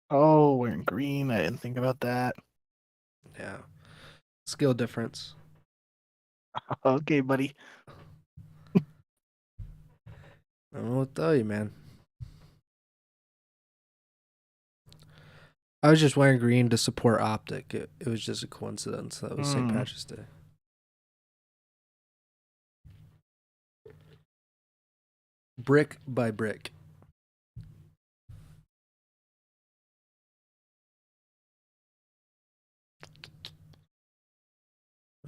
Oh, wearing green. I didn't think about that. Yeah. Skill difference. Okay, buddy. I don't know what to tell you, man. I was just wearing green to support OpTic. It was just a coincidence that it was St. Hmm. Patrick's Day. Brick by brick.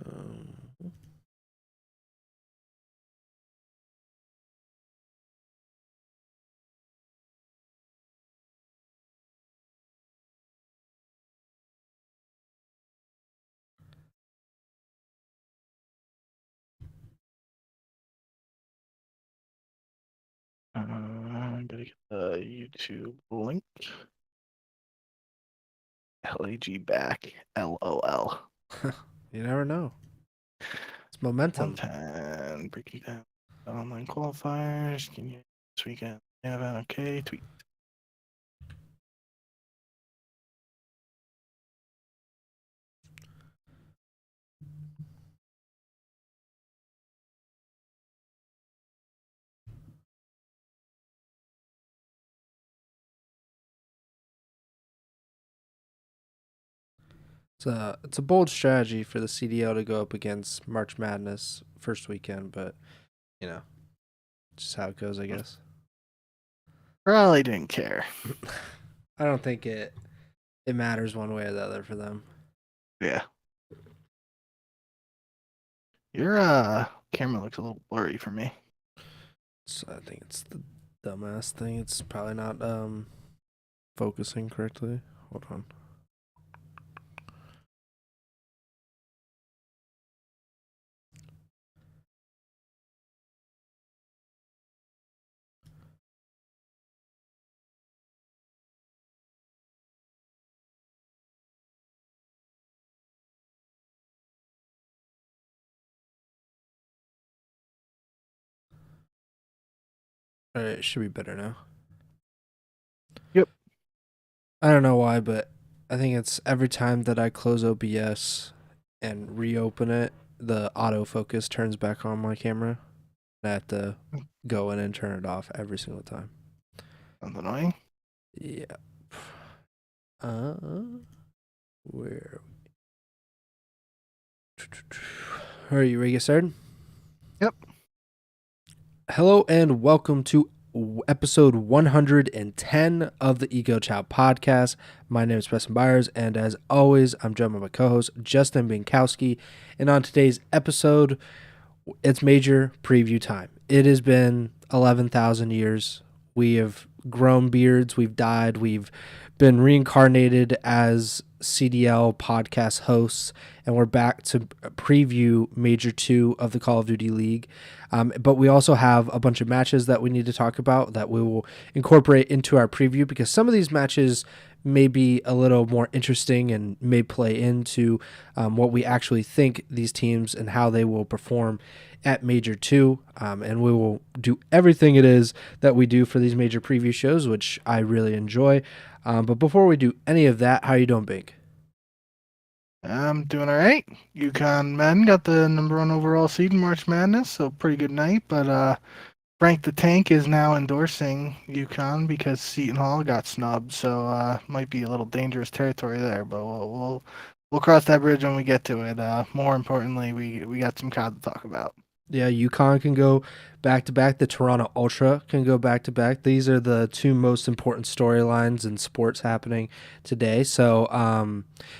Um, I'm gonna get the YouTube link. LAG back. LOL. you never know. It's momentum. 110. Breaking down online qualifiers. Can you this weekend? Yeah, okay. Tweet. It's a bold strategy for the CDL to go up against March Madness first weekend, but you know, just how it goes, I guess. Probably didn't care. I don't think it matters one way or the other for them. Yeah. Your camera looks a little blurry for me. So I think it's the dumbass thing. It's probably not focusing correctly. Hold on. All right, it should be better now. Yep. I don't know why, but I think it's every time that I close OBS and reopen it, the autofocus turns back on my camera. I have to go in and turn it off every single time. Sounds annoying. Yeah. Where? Are you ready to get started? Yep. Hello and welcome to episode 110 of the Ego Chall Podcast. My name is Preston Byers, and as always, I'm joined by my co-host, Justin Binkowski. And on today's episode, it's major preview time. It has been 11,000 years. We have grown beards. We've died. We've been reincarnated as CDL podcast hosts, and we're back to preview Major 2 of the Call of Duty League. But we also have a bunch of matches that we need to talk about that we will incorporate into our preview because some of these matches may be a little more interesting and may play into what we actually think these teams and how they will perform at Major 2. And we will do everything it is that we do for these major preview shows, which I really enjoy. But before we do any of that, how are you doing, Bink? I'm doing all right. UConn men got the #1 overall seed in March Madness, so pretty good night. But Frank the Tank is now endorsing UConn because Seton Hall got snubbed, so might be a little dangerous territory there. But we'll cross that bridge when we get to it. More importantly, we got some COD to talk about. Yeah, UConn can go back to back. The Toronto Ultra can go back to back. These are the two most important storylines in sports happening today. So,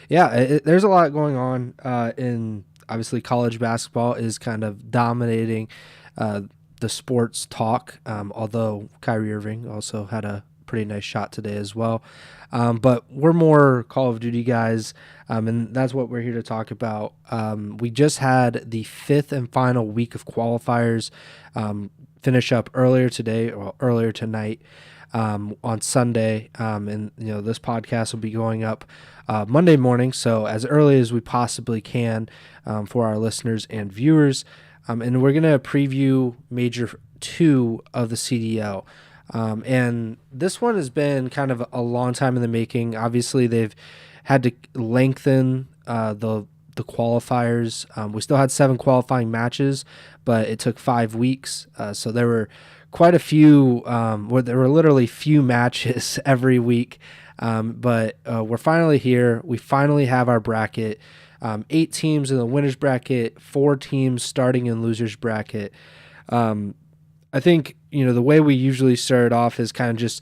there's a lot going on in obviously college basketball is kind of dominating the sports talk. Although Kyrie Irving also had a pretty nice shot today as well. But we're more Call of Duty guys, and that's what we're here to talk about. We just had the fifth and final week of qualifiers finish up earlier today, or earlier tonight on Sunday. And, this podcast will be going up Monday morning, so as early as we possibly can for our listeners and viewers. And we're going to preview Major 2 of the CDL. And this one has been kind of a long time in the making. Obviously, they've had to lengthen the qualifiers. We still had 7 qualifying matches, but it took 5 weeks. So there were quite a few. Where there were literally few matches every week. But we're finally here. We finally have our bracket. 8 teams in the winners bracket, 4 teams starting in losers bracket. I think, the way we usually start off is kind of just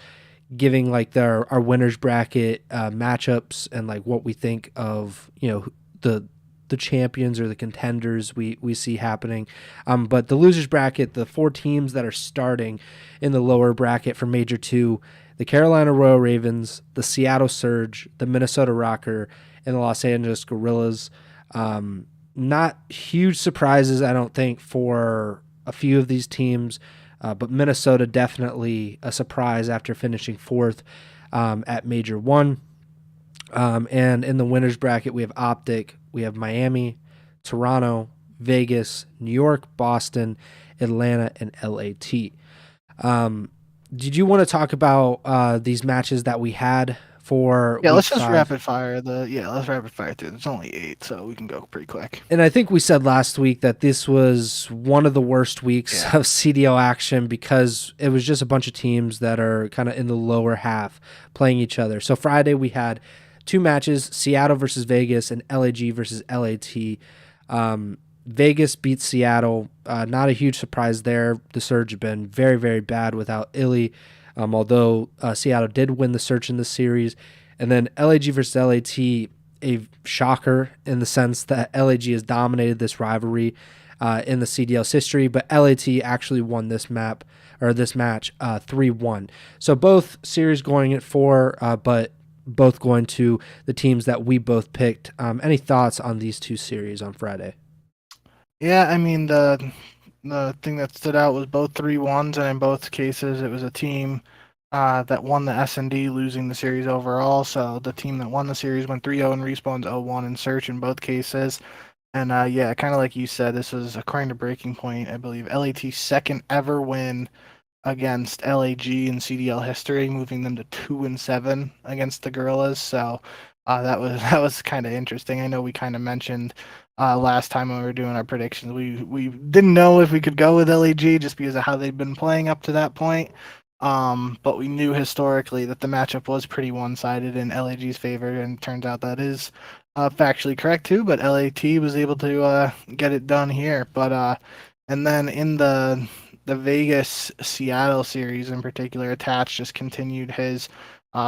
giving like our winners bracket matchups and like what we think of, the champions or the contenders we see happening. But the losers bracket, the 4 teams that are starting in the lower bracket for Major 2, the Carolina Royal Ravens, the Seattle Surge, the Minnesota Rocker, and the Los Angeles Guerrillas. Not huge surprises, I don't think, for a few of these teams, but Minnesota definitely a surprise after finishing 4th at Major 1. And in the winners bracket, we have OpTic, we have Miami, Toronto, Vegas, New York, Boston, Atlanta, and LAT. Did you want to talk about these matches that we had for Yeah, week let's just 5? rapid fire let's rapid fire through. There's only 8, so we can go pretty quick. And I think we said last week that this was one of the worst weeks of CDL action because it was just a bunch of teams that are kind of in the lower half playing each other. So Friday we had 2 matches, Seattle versus Vegas and LAG versus LAT. Vegas beat Seattle. Not a huge surprise there. The Surge have been very, very bad without Illy, although Seattle did win the Surge in the series. And then LAG versus LAT, a shocker in the sense that LAG has dominated this rivalry in the CDL's history, but LAT actually won this match 3-1. So both series going at 4, but both going to the teams that we both picked. Any thoughts on these 2 series on Friday? Yeah, I mean the thing that stood out was both 3-1s, and in both cases it was a team that won the S&D, losing the series overall. So the team that won the series went 3-0 in Respawn's 0-1 in Search in both cases. And kind of like you said, this was according to Breaking Point, I believe LAT's second ever win against LAG in CDL history, moving them to 2-7 against the Guerrillas. So that was kind of interesting. I know we kind of mentioned last time when we were doing our predictions, we didn't know if we could go with LAG just because of how they've been playing up to that point. But we knew historically that the matchup was pretty one-sided in LAG's favor, and it turns out that is factually correct too. But LAT was able to get it done here. But and then in the Vegas Seattle series in particular, Attach just continued his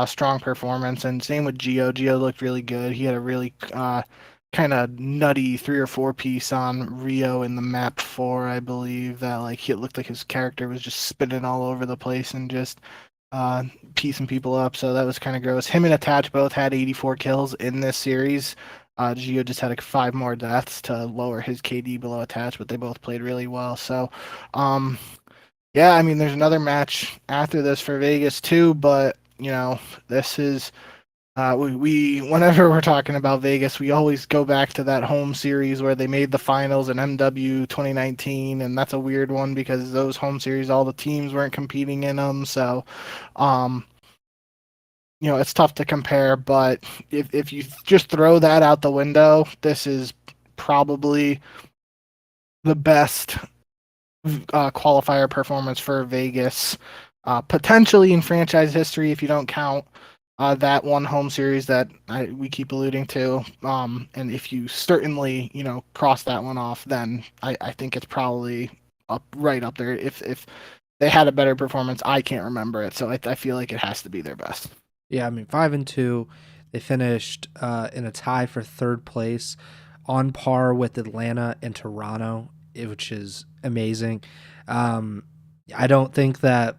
strong performance, and same with Geo. Geo looked really good. He had a really kind of nutty 3 or 4 piece on Rio in the map 4, I believe, that like it looked like his character was just spinning all over the place and just piecing people up. So that was kind of gross. Him and Attach both had 84 kills in this series. Gio just had like 5 more deaths to lower his KD below Attach, but they both played really well. So yeah, I mean there's another match after this for Vegas too, but this is we whenever we're talking about Vegas, we always go back to that home series where they made the finals in MW 2019, and that's a weird one because those home series, all the teams weren't competing in them. So, it's tough to compare. But if you just throw that out the window, this is probably the best qualifier performance for Vegas, potentially in franchise history if you don't count that one home series that we keep alluding to. And if you certainly, cross that one off, then I think it's probably right up there. If they had a better performance, I can't remember it. So I feel like it has to be their best. Yeah, I mean 5-2. They finished in a tie for 3rd place, on par with Atlanta and Toronto, which is amazing. I don't think that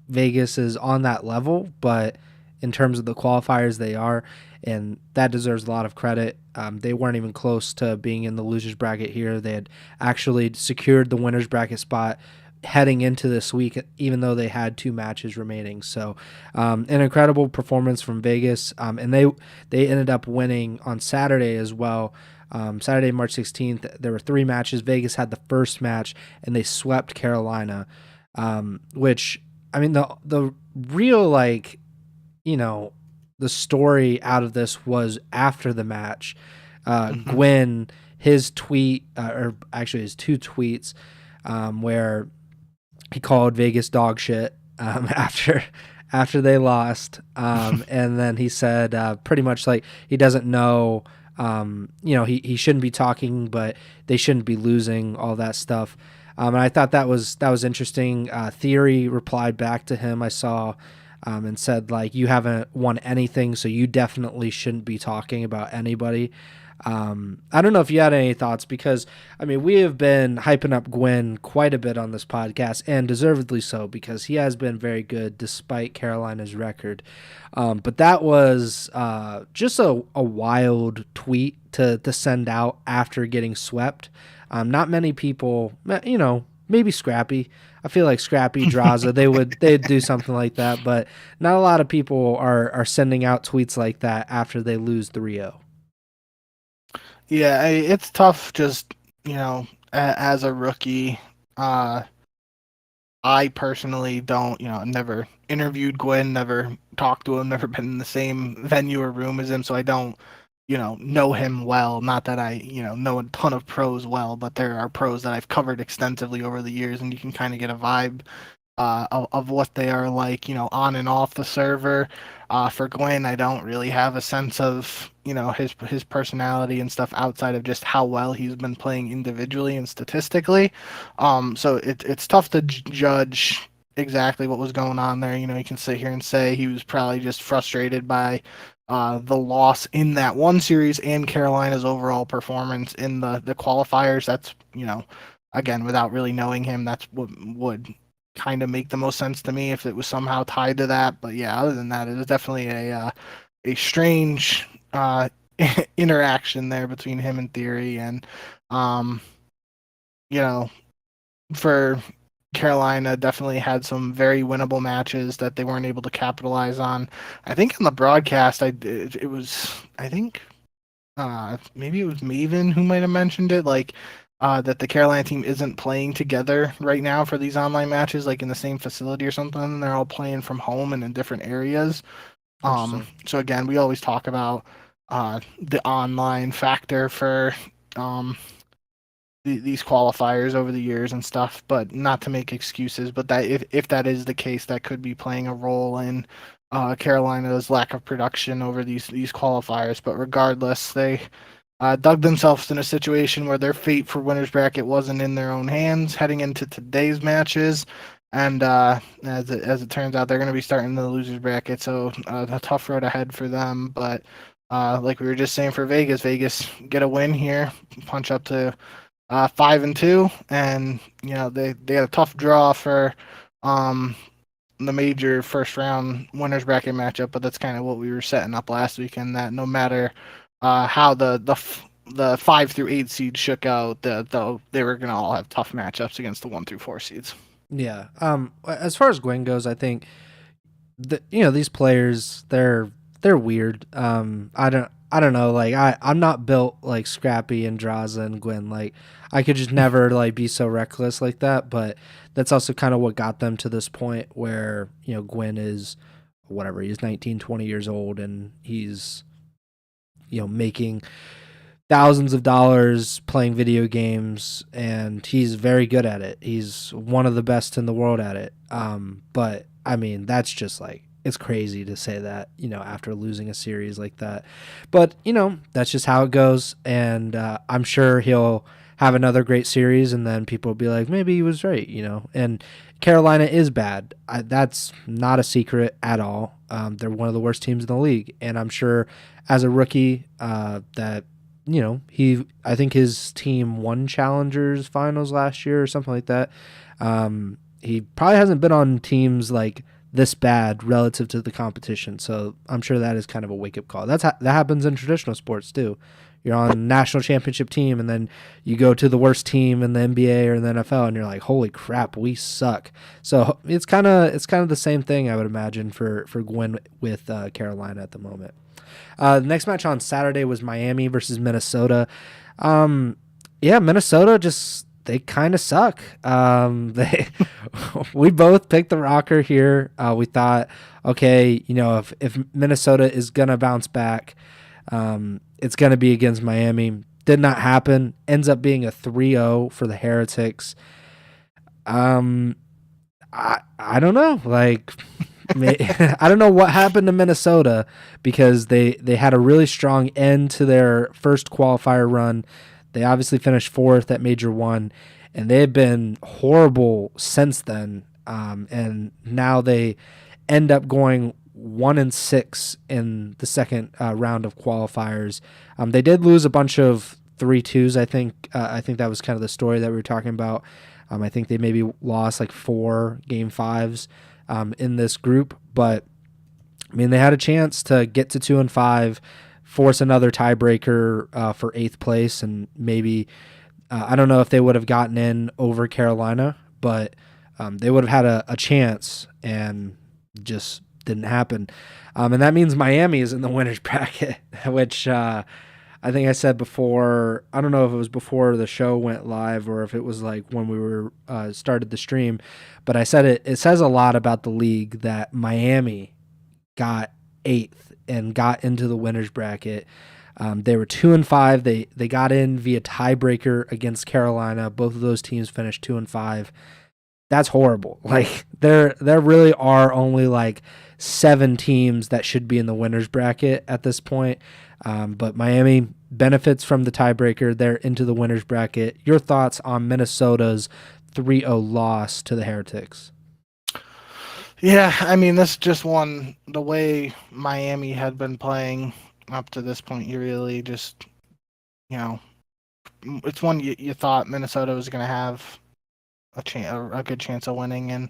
Vegas is on that level, but in terms of the qualifiers, they are, and that deserves a lot of credit. They weren't even close to being in the losers bracket here. They had actually secured the winners bracket spot heading into this week, even though they had 2 matches remaining. So an incredible performance from Vegas, and they ended up winning on Saturday as well. Saturday, March 16th, there were 3 matches. Vegas had the first match, and they swept Carolina, which I mean, the real, like, you know, the story out of this was after the match. Hmm. Gwen, his tweet, or actually his two tweets, where he called Vegas dog shit after they lost, and then he said pretty much like he doesn't know, he shouldn't be talking, but they shouldn't be losing, all that stuff. And I thought that was interesting. Theory replied back to him, I saw, and said like, you haven't won anything, so you definitely shouldn't be talking about anybody. I don't know if you had any thoughts, because I mean, we have been hyping up Gwen quite a bit on this podcast, and deservedly so, because he has been very good despite Carolina's record. But that was just a wild tweet to send out after getting swept. Not many people, maybe Scrappy. I feel like Scrappy, Draza, they'd do something like that, but not a lot of people are sending out tweets like that after they lose 3-0. Yeah, it's tough. Just as a rookie, I personally don't, never interviewed Gwen, never talked to him, never been in the same venue or room as him, so I don't, know him well. Not that I, know a ton of pros well, but there are pros that I've covered extensively over the years, and you can kind of get a vibe of what they are like, on and off the server. For Gwen, I don't really have a sense of, his personality and stuff outside of just how well he's been playing individually and statistically. So it's tough to judge exactly what was going on there. You can sit here and say he was probably just frustrated by the loss in that one series and Carolina's overall performance in the qualifiers. That's, again, without really knowing him, that's what would kind of make the most sense to me if it was somehow tied to that. But yeah, other than that, it was definitely a strange interaction there between him and Theory, and um, you know, for Carolina, definitely had some very winnable matches that they weren't able to capitalize on. I think on the broadcast, it was, I think maybe it was Maven who might have mentioned it, like that the Carolina team isn't playing together right now for these online matches, like in the same facility or something. They're all playing from home and in different areas. Interesting. So again, we always talk about the online factor for um, these qualifiers over the years and stuff, but not to make excuses. But that if that is the case, that could be playing a role in Carolina's lack of production over these qualifiers. But regardless, they dug themselves in a situation where their fate for winners bracket wasn't in their own hands heading into today's matches. And as it turns out, they're going to be starting the losers bracket, so a tough road ahead for them. But like we were just saying for Vegas, get a win here, punch up to 5-2, and they had a tough draw for the major first round winners bracket matchup, but that's kind of what we were setting up last weekend. That no matter how the 5 through 8 seeds shook out, they were gonna all have tough matchups against the 1 through 4 seeds. Yeah. As far as Gwen goes, I think these players, they're weird. I don't know. Like I'm not built like Scrappy and Draza and Gwen. Like I could just never like be so reckless like that. But that's also kind of what got them to this point where Gwen is whatever, he's 19, 20 years old, and he's making thousands of dollars playing video games, and he's very good at it. He's one of the best in the world at it. But I mean, that's just like, it's crazy to say that, after losing a series like that. But, that's just how it goes. And I'm sure he'll have another great series, and then people will be like, maybe he was right, And Carolina is bad. That's not a secret at all. They're one of the worst teams in the league. And I'm sure as a rookie that, I think his team won Challengers finals last year or something like that. He probably hasn't been on teams like this bad relative to the competition. So I'm sure that is kind of a wake up call. That happens in traditional sports too. You're on a national championship team, and then you go to the worst team in the NBA or in the NFL, and you're like, holy crap, we suck. So it's kind of the same thing, I would imagine, for Gwen with Carolina at the moment. The next match on Saturday was Miami versus Minnesota. Minnesota just they kind of suck. We both picked the Rocker here. We thought, okay, if Minnesota is gonna bounce back, it's gonna be against Miami. Did not happen. Ends up being a 3-0 for the Heretics. I don't know. Like, I don't know what happened to Minnesota, because they had a really strong end to their first qualifier run. They obviously finished fourth at Major 1, and they've been horrible since then. And now they end up going 1-6 in the second round of qualifiers. They did lose a bunch of 3-2s. I think that was kind of the story that we were talking about. I think they maybe lost like 4 game 5s in this group, but I mean, they had a chance to get to 2-5, force another tiebreaker for 8th place, and maybe I don't know if they would have gotten in over Carolina, but they would have had a chance, and just didn't happen. And that means Miami is in the winner's bracket, which I think I said before. I don't know if it was before the show went live or if it was like when we were started the stream, but I said it says a lot about the league that Miami got 8th and got into the winner's bracket. They were 2-5. They got in via tiebreaker against Carolina. Both of those teams finished 2-5. That's horrible. Like, there really are only like 7 teams that should be in the winner's bracket at this point. But Miami benefits from the tiebreaker. They're into the winner's bracket. Your thoughts on Minnesota's 3-0 loss to the Heretics? Yeah, I mean, this just one, the way Miami had been playing up to this point, you really just, it's one you thought Minnesota was going to have a good chance of winning, and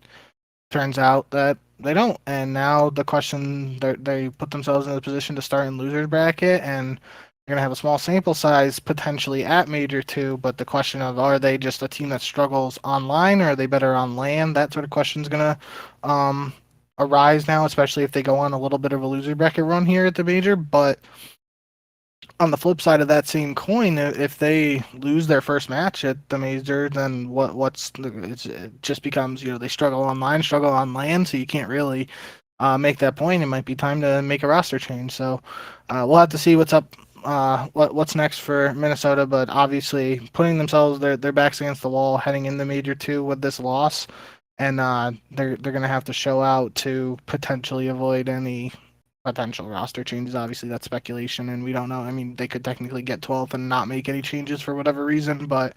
turns out that they don't. And now the question, they put themselves in the position to start in loser's bracket, and they're going to have a small sample size potentially at Major 2, but the question of, are they just a team that struggles online, or are they better on land? That sort of question is going to arise now, especially if they go on a little bit of a loser bracket run here at the Major. But on the flip side of that same coin, if they lose their first match at the Major, then it just becomes, they struggle online, struggle on land, so you can't really make that point. It might be time to make a roster change. So we'll have to see what's up, what's next for Minnesota. But obviously, putting themselves their backs against the wall heading into Major 2 with this loss, and they're going to have to show out to potentially avoid any potential roster changes. Obviously, that's speculation, and we don't know. I mean, they could technically get 12th and not make any changes for whatever reason, but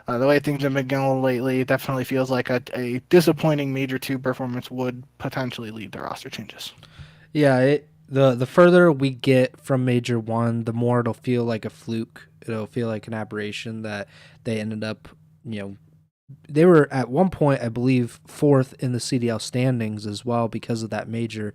the way things have been going lately, it definitely feels like a disappointing Major 2 performance would potentially lead to roster changes. Yeah, the further we get from Major 1, the more it'll feel like a fluke. It'll feel like an aberration that they ended up, they were at one point, I believe, 4th in the CDL standings as well because of that Major.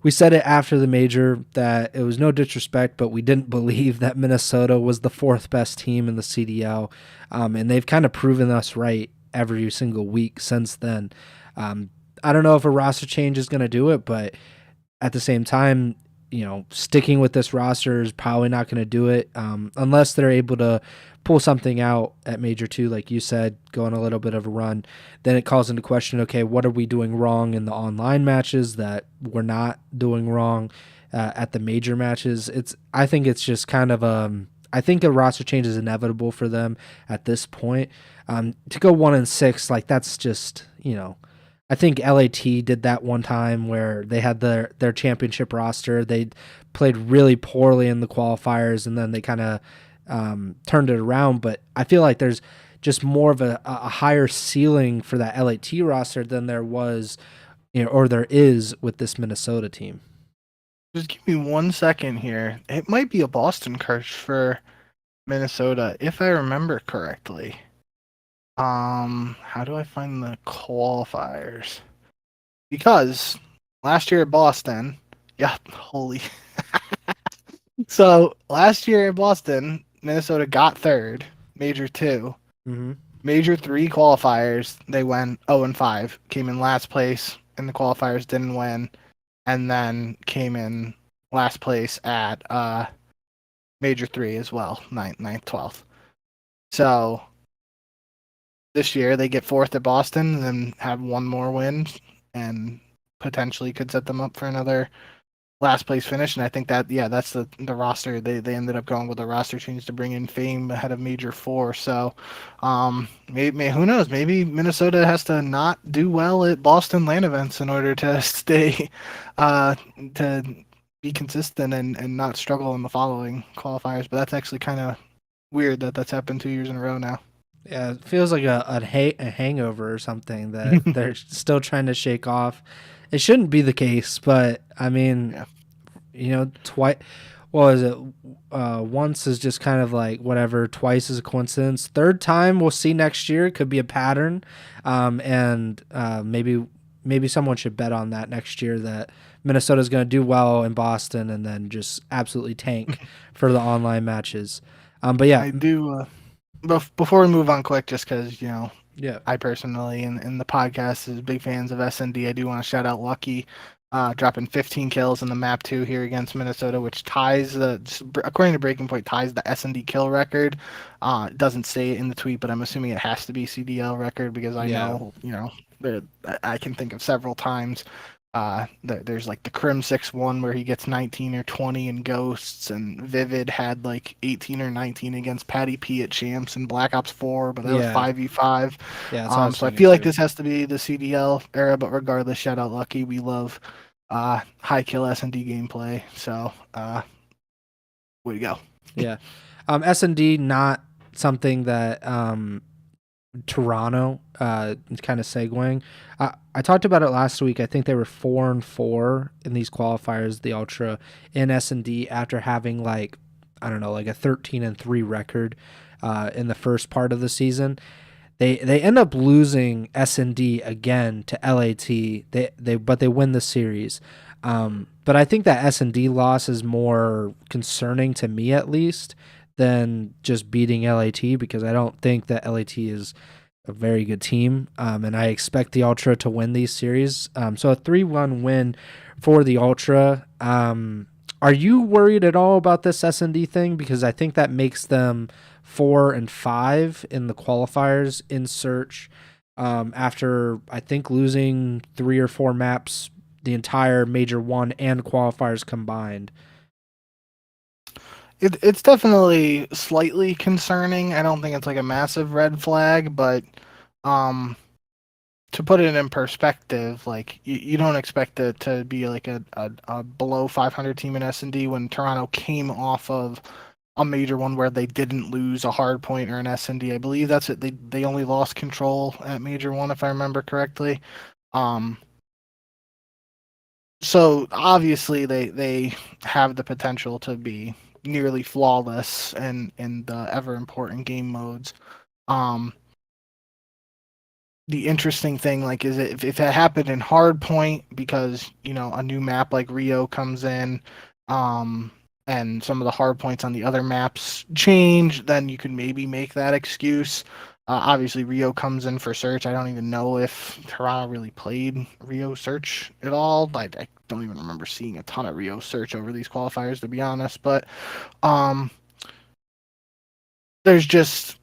We said it after the Major that it was no disrespect, but we didn't believe that Minnesota was the 4th best team in the CDL. And they've kind of proven us right every single week since then. I don't know if a roster change is going to do it, but at the same time, sticking with this roster is probably not going to do it unless they're able to pull something out at Major 2, like you said, go on a little bit of a run. Then it calls into question, okay, what are we doing wrong in the online matches that we're not doing wrong at the Major matches? I think it's just kind of I think a roster change is inevitable for them at this point. To go 1-6, like, that's just, I think LAT did that one time where they had their championship roster. They played really poorly in the qualifiers, and then they kind of turned it around. But I feel like there's just more of a higher ceiling for that LAT roster than there was, or there is with this Minnesota team. Just give me 1 second here. It might be a Boston curse for Minnesota, if I remember correctly. How do I find the qualifiers? Because last year at Boston, holy. So last year at Boston, Minnesota got 3rd, Major 2. Mm-hmm. Major 3 qualifiers, they went 0-5, came in last place in the qualifiers, didn't win, and then came in last place at Major 3 as well, 9th, 12th. So this year they get fourth at Boston and then have one more win and potentially could set them up for another last place finish. And I think that that's the roster. They ended up going with a roster change to bring in Fame ahead of Major Four. So maybe who knows? Maybe Minnesota has to not do well at Boston LAN events in order to stay to be consistent and not struggle in the following qualifiers. But that's actually kind of weird that that's happened 2 years in a row now. Yeah, it feels like a hangover or something that they're still trying to shake off. It shouldn't be the case, but I mean, Yeah. twice. What was it? Once is just kind of like whatever. Twice is a coincidence. Third time we'll see next year. It could be a pattern, and maybe someone should bet on that next year that Minnesota's going to do well in Boston and then just absolutely tank for the online matches. But yeah, I do. Before we move on quick, just because yeah, I personally and the podcast is big fans of SND. I do want to shout out Lucky, dropping 15 kills in the map 2 here against Minnesota, which ties according to Breaking Point, ties the SND kill record. It doesn't say it in the tweet, but I'm assuming it has to be CDL record because I know I can think of several times. There's like the Crim 6-1 where he gets 19 or 20 in Ghosts, and Vivid had like 18 or 19 against Patty P at Champs and Black Ops 4, but that was 5v5. Yeah, that's So I feel like this has to be the CDL era, but regardless, shout out Lucky. We love high kill S&D gameplay, so way to go. Yeah. S&D, not something that Toronto, kind of segueing. I talked about it last week. I think they were 4-4 in these qualifiers, the Ultra in S&D, after having like a 13-3 record in the first part of the season. They end up losing S&D again to LAT. But they win the series. But I think that S&D loss is more concerning to me, at least, than just beating LAT, because I don't think that LAT is a very good team, and I expect the Ultra to win these series. So a 3-1 win for the Ultra. Are you worried at all about this S&D thing? Because I think that makes them 4-5 in the qualifiers in search, after I think losing 3 or 4 maps the entire Major 1 and qualifiers combined. It's definitely slightly concerning. I don't think it's like a massive red flag, but to put it in perspective, like you don't expect it to be like a below 500 team in S&D when Toronto came off of a Major 1 where they didn't lose a hard point or an S&D. I believe that's it. They only lost control at Major 1 if I remember correctly. So obviously they have the potential to be nearly flawless in the ever important game modes. The interesting thing, like, is if it happened in hard point because a new map like Rio comes in, and some of the hard points on the other maps change, then you could maybe make that excuse. Obviously, Rio comes in for search. I don't even know if Toronto really played Rio search at all. I don't even remember seeing a ton of Rio search over these qualifiers, to be honest. But there's just,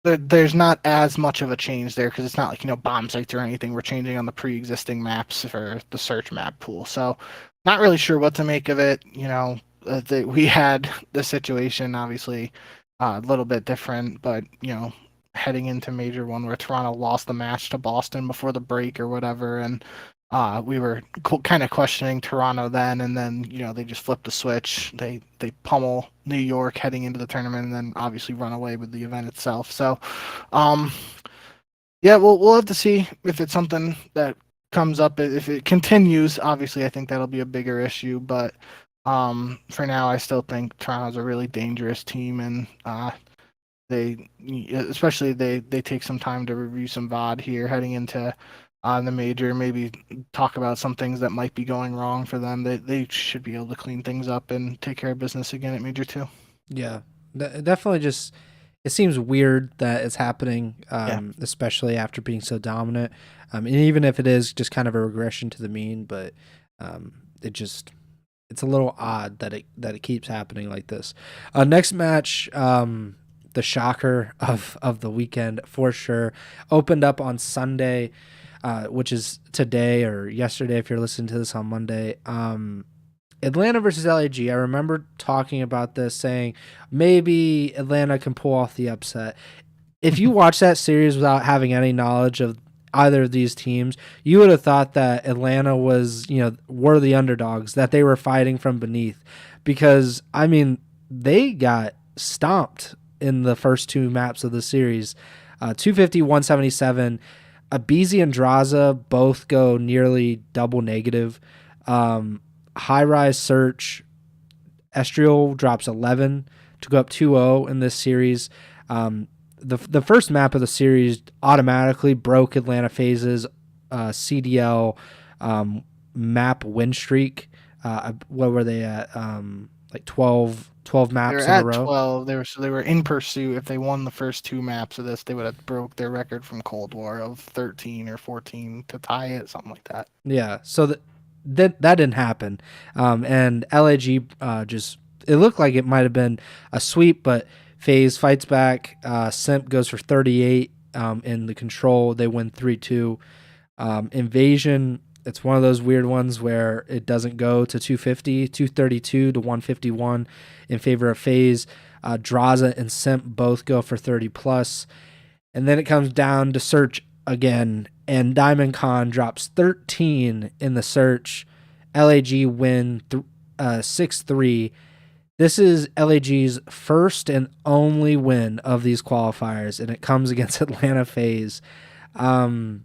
there's not as much of a change there because it's not like bomb sites or anything. We're changing on the pre-existing maps for the search map pool. So not really sure what to make of it. We had the situation obviously a little bit different, but heading into Major 1 where Toronto lost the match to Boston before the break or whatever, and we were kind of questioning Toronto then, and then they just flipped the switch. They pummel New York heading into the tournament, and then obviously run away with the event itself. So, yeah, we'll have to see if it's something that comes up. If it continues, obviously I think that'll be a bigger issue. But for now, I still think Toronto's a really dangerous team, and they take some time to review some VOD here heading into the Major, maybe talk about some things that might be going wrong for them. They should be able to clean things up and take care of business again at Major 2. Yeah, definitely. Just it seems weird that it's happening, especially after being so dominant. And even if it is just kind of a regression to the mean, but it it's a little odd that it keeps happening like this. Next match, the shocker of the weekend for sure, opened up on Sunday, which is today or yesterday if you're listening to this on Monday. Atlanta versus LAG. I remember talking about this, saying maybe Atlanta can pull off the upset. If you watch that series without having any knowledge of either of these teams, you would have thought that Atlanta was, were the underdogs, that they were fighting from beneath, because I mean, they got stomped in the first two maps of the series. 250, 177. Abizi and Draza both go nearly double negative. High Rise Search, Estriel drops 11 to go up 2-0 in this series. The first map of the series automatically broke Atlanta FaZe's CDL map win streak. What were they at? Like 12 maps in a row? 12. They were in pursuit. If they won the first two maps of this, they would have broke their record from Cold War of 13 or 14 to tie it, something like that. Yeah, so that didn't happen. And LAG just, it looked like it might have been a sweep, but FaZe fights back. Simp goes for 38 in the control. They win 3-2. Invasion, it's one of those weird ones where it doesn't go to 250, 232 to 151 in favor of FaZe. Draza and Simp both go for 30 plus. And then it comes down to Search again, and Diamond Khan drops 13 in the Search. LAG win 6-3. This is LAG's first and only win of these qualifiers, and it comes against Atlanta FaZe. That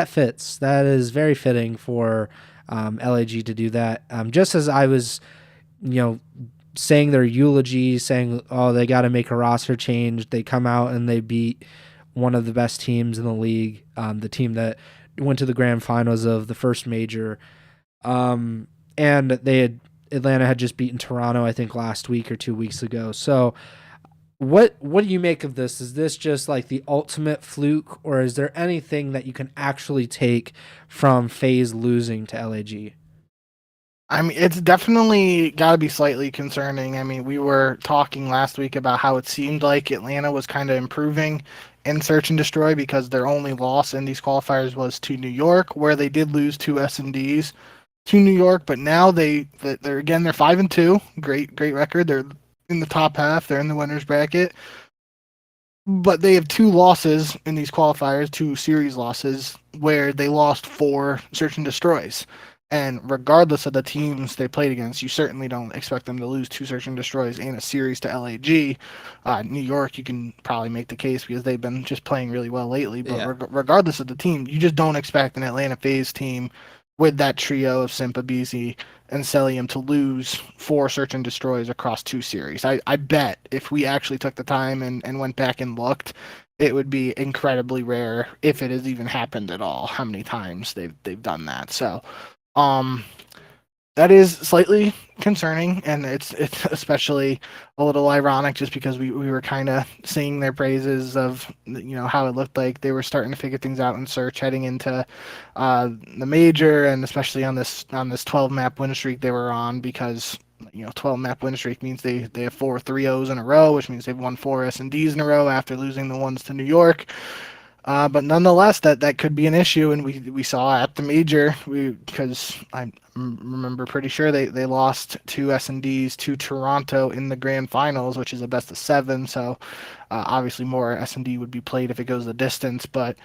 fits. That is very fitting for LAG to do that. Just as I was, saying their eulogy, saying, oh, they got to make a roster change, they come out and they beat one of the best teams in the league, the team that went to the grand finals of the first major. And Atlanta had just beaten Toronto, I think, last week or 2 weeks ago. So what do you make of this? Is this just like the ultimate fluke, or is there anything that you can actually take from FaZe losing to LAG? I mean, it's definitely got to be slightly concerning. I mean, we were talking last week about how it seemed like Atlanta was kind of improving in Search and Destroy because their only loss in these qualifiers was to New York, where they did lose two S&Ds to New York, but now they're 5-2, great record. They're in the top half. They're in the winners bracket, but they have two losses in these qualifiers, two series losses, where they lost 4 Search and Destroys. And regardless of the teams they played against, you certainly don't expect them to lose 2 Search and Destroys in a series to LAG. New York, you can probably make the case because they've been just playing really well lately. But Yeah. Regardless of the team, you just don't expect an Atlanta FaZe team with that trio of Simp, Abizi, and Celium to lose 4 Search and Destroys across 2 series. I bet if we actually took the time and went back and looked, it would be incredibly rare, if it has even happened at all, how many times they've done that. So that is slightly concerning, and it's especially a little ironic just because we were kind of singing their praises of how it looked like they were starting to figure things out in Search heading into the major, and especially on this 12 map win streak they were on, because 12 map win streak means they have 4 3-0s in a row, which means they've won 4 S&Ds in a row after losing the ones to New York. But nonetheless, that could be an issue, and we saw at the major, because I remember pretty sure they lost 2 S&Ds to Toronto in the grand finals, which is a best of 7. So obviously more S&D would be played if it goes the distance, but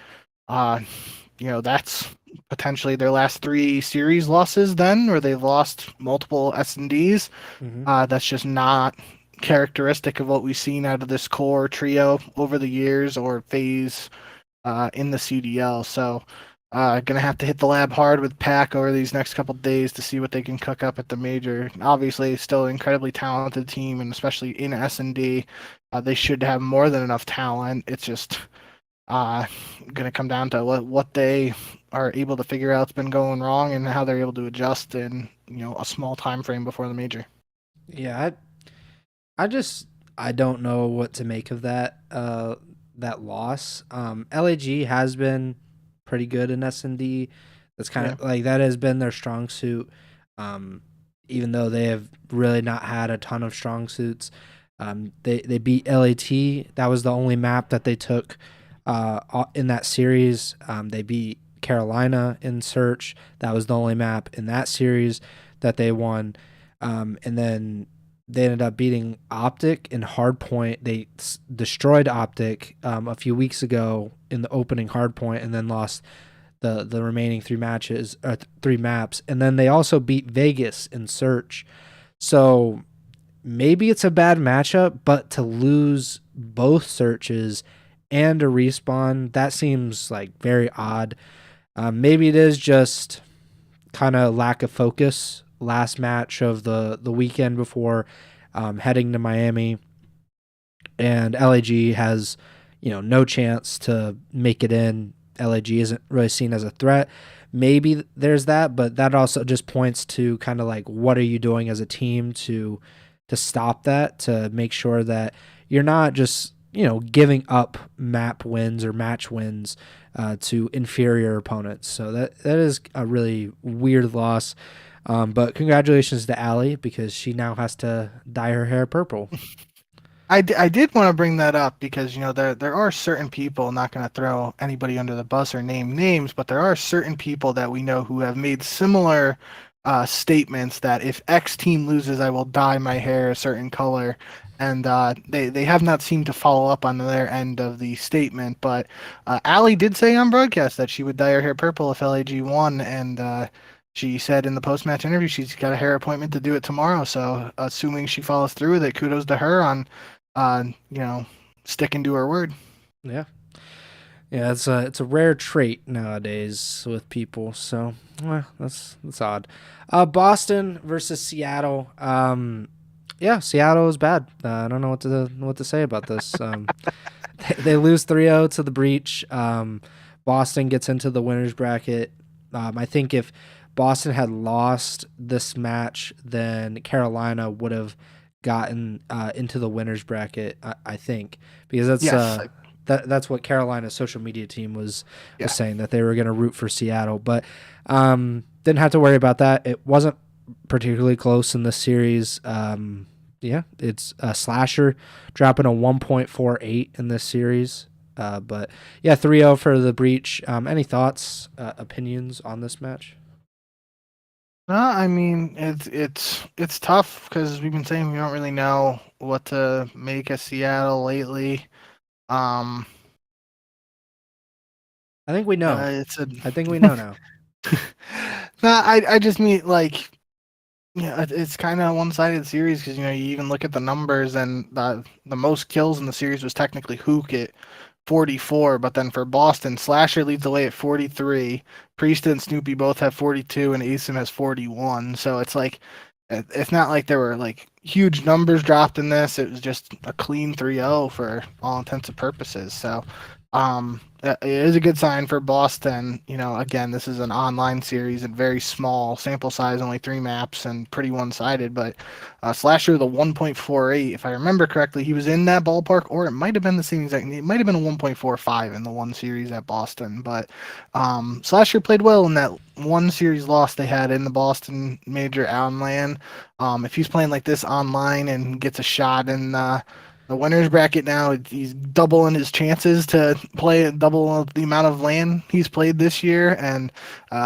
that's potentially their last 3 series losses then, where they've lost multiple S&Ds. Mm-hmm. That's just not characteristic of what we've seen out of this core trio over the years, or FaZe in the CDL. So gonna have to hit the lab hard with Pack over these next couple of days to see what they can cook up at the major. Obviously still an incredibly talented team, and especially in S&D, they should have more than enough talent. It's just gonna come down to what they are able to figure out's been going wrong, and how they're able to adjust in a small time frame before the major. Yeah, I don't know what to make of that loss. LAG has been pretty good in S&D. That's kind of like, that has been their strong suit. even though they have really not had a ton of strong suits. They beat LAT. That was the only map that they took in that series. They beat Carolina in Search. That was the only map in that series that they won. And then they ended up beating OpTic in Hardpoint. They destroyed OpTic a few weeks ago in the opening Hardpoint, and then lost the remaining three maps. And then they also beat Vegas in Search. So maybe it's a bad matchup, but to lose both searches and a respawn, that seems like very odd. Maybe it is just kind of lack of focus. Last match of the weekend before heading to Miami, and LAG has no chance to make it in. LAG isn't really seen as a threat. Maybe there's that, but that also just points to kind of like, what are you doing as a team to stop that, to make sure that you're not just giving up map wins or match wins to inferior opponents. So that is a really weird loss. But congratulations to Allie, because she now has to dye her hair purple. I did want to bring that up because there are certain people, not going to throw anybody under the bus or name names, but there are certain people that we know who have made similar statements that if X team loses, I will dye my hair a certain color, and they have not seemed to follow up on their end of the statement. But Allie did say on broadcast that she would dye her hair purple if LAG won, and she said in the post-match interview she's got a hair appointment to do it tomorrow. So assuming she follows through with it, kudos to her on sticking to her word. Yeah. Yeah, it's a rare trait nowadays with people. So that's odd. Boston versus Seattle. Yeah, Seattle is bad. I don't know what to say about this. They lose 3-0 to the Breach. Boston gets into the winners bracket. I think if Boston had lost this match, then Carolina would have gotten into the winners bracket. I think, because that's what Carolina's social media team was saying, that they were going to root for Seattle, but didn't have to worry about that. It wasn't particularly close in this series. It's a Slasher dropping a 1.48 in this series. But yeah, 3-0 for the Breach. Any thoughts, opinions on this match? No, I mean it's tough because we've been saying we don't really know what to make of Seattle lately. I think we know. I think we know now. No, I just mean like, it's kind of a one-sided series because you even look at the numbers, and the most kills in the series was technically Hook at 44, but then for Boston, Slasher leads the way at 43. Priest and Snoopy both have 42, and Asim has 41. So it's like, it's not like there were like huge numbers dropped in this. It was just a clean 3-0 for all intents and purposes. So it is a good sign for Boston. Again, this is an online series and very small sample size, only 3 maps, and pretty one-sided. But Slasher, the 1.48, if I remember correctly, he was in that ballpark, or it might have been the same exact. It might have been a 1.45 in the one series at Boston. But Slasher played well in that one series loss they had in the Boston Major on LAN. If he's playing like this online and gets a shot in the winners bracket now, he's doubling his chances to play double the amount of LAN he's played this year, and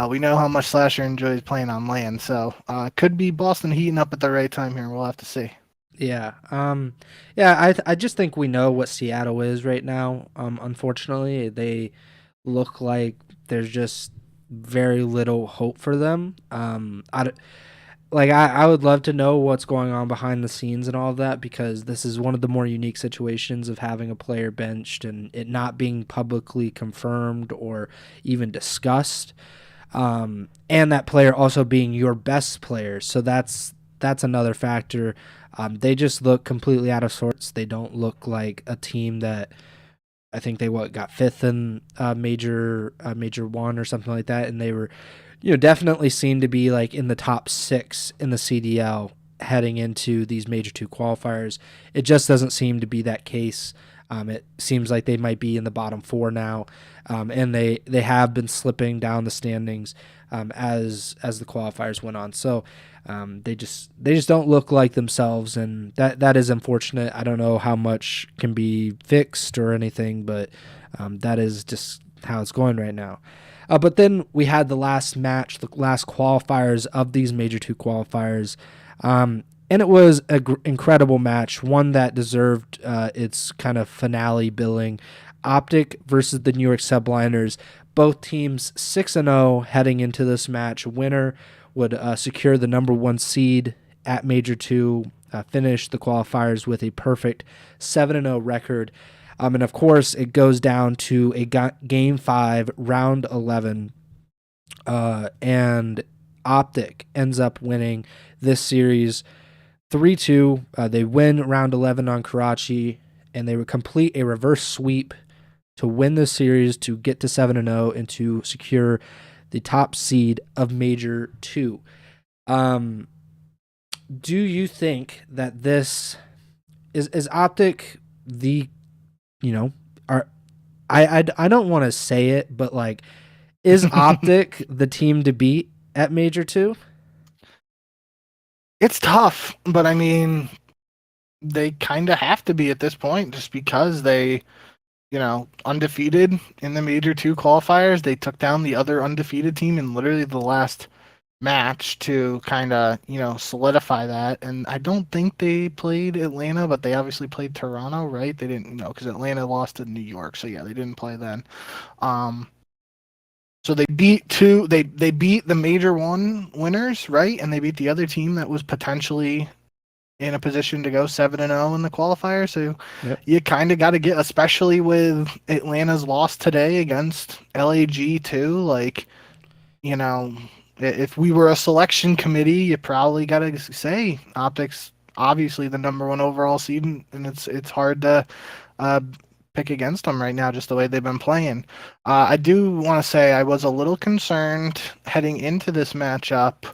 we know how much Slasher enjoys playing on LAN. So could be Boston heating up at the right time here. We'll have to see. Yeah. I just think we know what Seattle is right now. Unfortunately, they look like there's just very little hope for them. I would love to know what's going on behind the scenes and all of that, because this is one of the more unique situations of having a player benched and it not being publicly confirmed or even discussed. And that player also being your best player. So that's another factor. They just look completely out of sorts. They don't look like a team that, I think they got 5th in major 1 or something like that, and they were definitely seem to be like in the top 6 in the CDL heading into these Major 2 qualifiers. It just doesn't seem to be that case. It seems like they might be in the bottom 4 now, and they have been slipping down the standings as the qualifiers went on. So they just don't look like themselves, and that is unfortunate. I don't know how much can be fixed or anything, but that is just how it's going right now. But then we had the last match, the last qualifiers of these Major 2 qualifiers. And it was an incredible match, one that deserved its kind of finale billing. OpTic versus the New York Subliners. Both teams 6-0 heading into this match. Winner would secure the number 1 seed at Major 2, finish the qualifiers with a perfect 7-0 record. And of course, it goes down to a Game 5, Round 11. And OpTic ends up winning this series 3-2. They win round 11 on Karachi, and they would complete a reverse sweep to win the series, to get to 7-0, and to secure the top seed of Major 2. Do you think that this is OpTic the, I don't want to say it, but like, is OpTic the team to beat at Major 2? It's tough, but I mean, they kind of have to be at this point just because they, undefeated in the Major 2 qualifiers. They took down the other undefeated team in literally the last match to kind of, solidify that. And I don't think they played Atlanta, but they obviously played Toronto, right? They didn't, because Atlanta lost to New York. So yeah, they didn't play then. So they beat they beat the Major 1 winners, right? And they beat the other team that was potentially in a position to go 7-0 in the qualifier. So You kind of got to get, especially with Atlanta's loss today against LAG too. Like, if we were a selection committee, you probably got to say OpTic's obviously the number 1 overall seed, and it's hard to pick against them right now, just the way they've been playing. I do want to say I was a little concerned heading into this matchup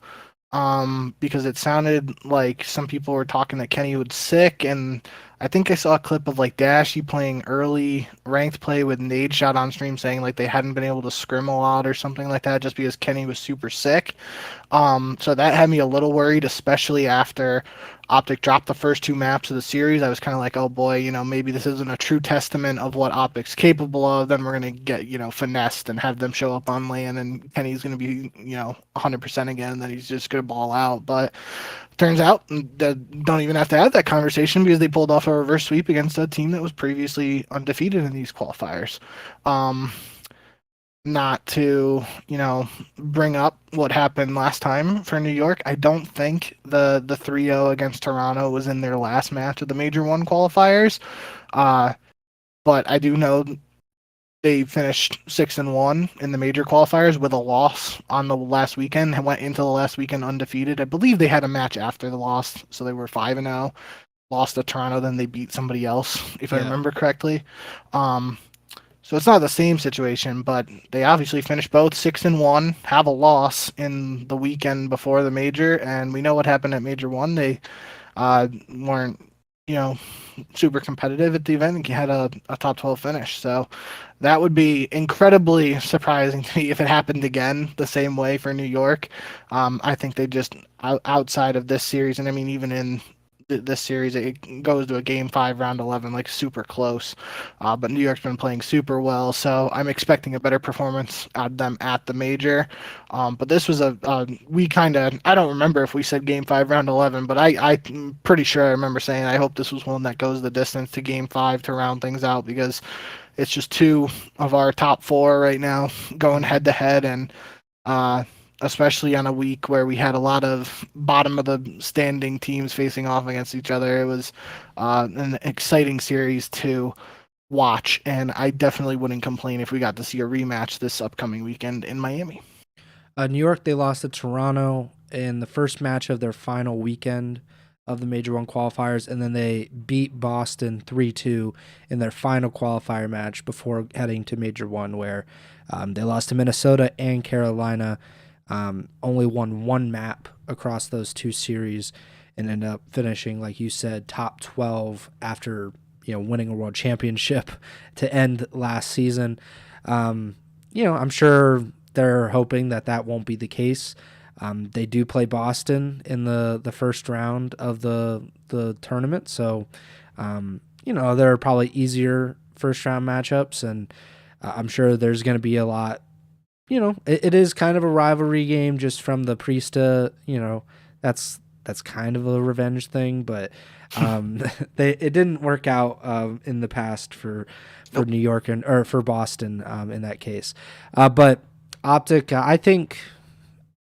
because it sounded like some people were talking that Kenny was sick, and I think I saw a clip of like Dashy playing early ranked play with Nade Shot on stream saying like they hadn't been able to scrim a lot or something like that just because Kenny was super sick. So that had me a little worried, especially after OpTic dropped the first 2 maps of the series. I was kind of like, oh boy, maybe this isn't a true testament of what OpTic's capable of. Then we're going to get, finessed and have them show up on LAN, and Kenny's going to be, 100% again, and then he's just going to ball out. But turns out that don't even have to have that conversation because they pulled off a reverse sweep against a team that was previously undefeated in these qualifiers. Not to, bring up what happened last time for New York. I don't think the 3-0 against Toronto was in their last match of the Major 1 qualifiers. But I do know they finished 6-1 in the Major qualifiers with a loss on the last weekend and went into the last weekend undefeated. I believe they had a match after the loss, so they were 5-0. Lost to Toronto, then they beat somebody else, if I remember correctly. So it's not the same situation, but they obviously finished both 6-1, have a loss in the weekend before the Major, and we know what happened at Major 1. They weren't, super competitive at the event and had a top 12 finish. So that would be incredibly surprising to me if it happened again the same way for New York. I think they just, outside of this series, and I mean, even in this series, it goes to a Game 5, Round 11, like super close. But New York's been playing super well, so I'm expecting a better performance out of them at the Major. But this was we kind of, I don't remember if we said Game 5, Round 11, but I'm pretty sure I remember saying I hope this was one that goes the distance to Game 5 to round things out, because it's just 2 of our top 4 right now going head to head, and especially on a week where we had a lot of bottom of the standing teams facing off against each other. It was an exciting series to watch, and I definitely wouldn't complain if we got to see a rematch this upcoming weekend in Miami. New York, they lost to Toronto in the first match of their final weekend of the Major 1 qualifiers, and then they beat Boston 3-2 in their final qualifier match before heading to Major 1, where they lost to Minnesota and Carolina. Only won 1 map across those 2 series and ended up finishing, like you said, top 12 after winning a world championship to end last season. I'm sure they're hoping that won't be the case. They do play Boston in the first round of the tournament, so there are probably easier first round matchups, and I'm sure there's going to be a lot. It is kind of a rivalry game just from the Priesta. That's kind of a revenge thing, but it didn't work out in the past for New York or for Boston in that case. But OpTic, I think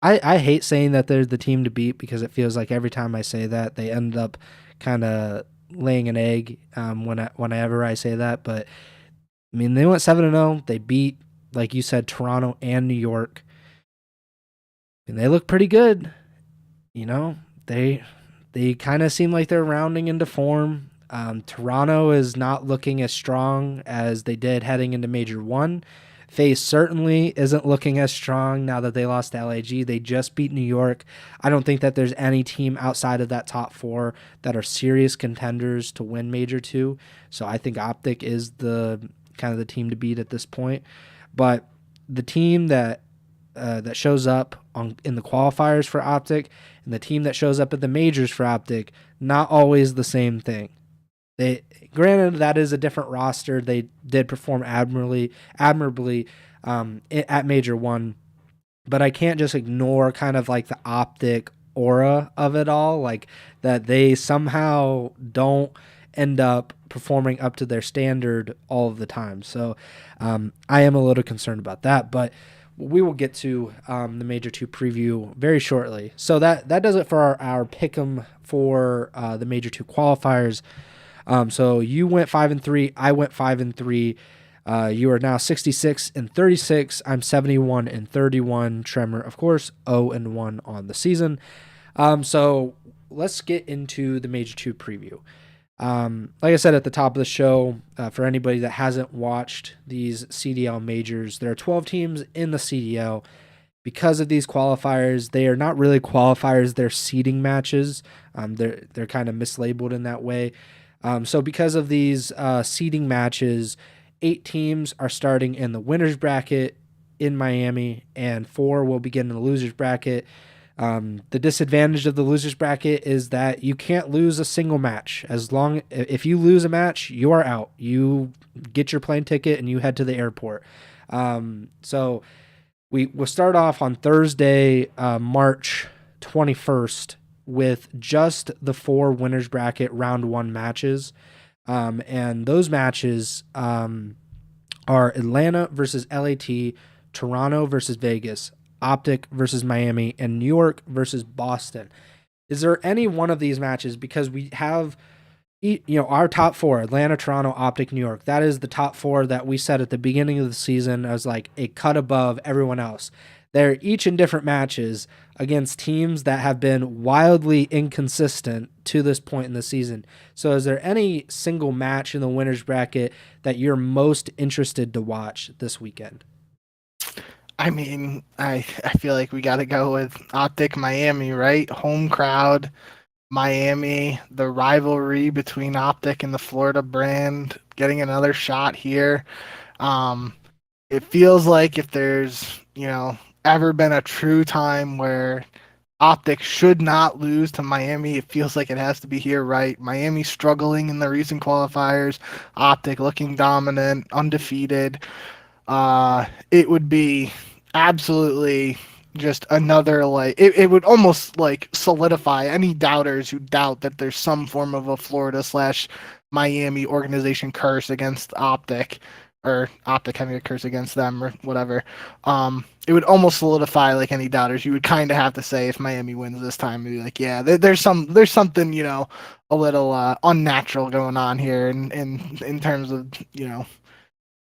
I hate saying that they're the team to beat because it feels like every time I say that they end up kind of laying an egg whenever I say that. But I mean, they went 7-0. They beat, like you said, Toronto and New York, and they look pretty good. They kind of seem like they're rounding into form. Toronto is not looking as strong as they did heading into Major 1. FaZe certainly isn't looking as strong now that they lost to LAG. They just beat New York. I don't think that there's any team outside of that top 4 that are serious contenders to win Major 2. So I think OpTic is the kind of the team to beat at this point. But the team that shows up in the qualifiers for OpTic and the team that shows up at the majors for OpTic, not always the same thing. Granted, that is a different roster. They did perform admirably at Major 1, but I can't just ignore kind of like the OpTic aura of it all, like that they somehow don't end up performing up to their standard all of the time. So I am a little concerned about that, but we will get to the Major 2 preview very shortly. So that does it for our pick'em for the Major 2 qualifiers. So you went 5-3, I went 5-3. You are now 66-36. I'm 71-31. Tremor, of course, 0-1 on the season. So let's get into the Major 2 preview. Like I said at the top of the show, for anybody that hasn't watched these CDL majors, there are 12 teams in the CDL. Because of these qualifiers, they are not really qualifiers; they're seeding matches. They're kind of mislabeled in that way. So because of these seeding matches, 8 teams are starting in the winners bracket in Miami, and 4 will begin in the losers bracket. The disadvantage of the losers bracket is that you can't lose a single match. If you lose a match, you are out. You get your plane ticket and you head to the airport. So we'll start off on Thursday, March 21st, with just the 4 winners bracket round 1 matches. And those matches are Atlanta versus LAT, Toronto versus Vegas, OpTic versus Miami, and New York versus Boston. Is there any one of these matches, because we have our top 4, Atlanta, Toronto, OpTic, New York, that is the top 4 that we said at the beginning of the season as like a cut above everyone else. They're each in different matches against teams that have been wildly inconsistent to this point in the season. So is there any single match in the winners bracket that you're most interested to watch this weekend? I mean, I feel like we got to go with OpTic Miami, right? Home crowd, Miami, the rivalry between OpTic and the Florida brand, getting another shot here. It feels like if there's, ever been a true time where OpTic should not lose to Miami, it feels like it has to be here, right? Miami struggling in the recent qualifiers, OpTic looking dominant, undefeated. It would be absolutely just another, it would almost solidify any doubters who doubt that there's some form of a Florida/Miami organization curse against OpTic, or OpTic having a curse against them, or whatever. It would almost solidify any doubters. You would kind of have to say, if Miami wins this time, be like, yeah, there's something, a little unnatural going on here in terms of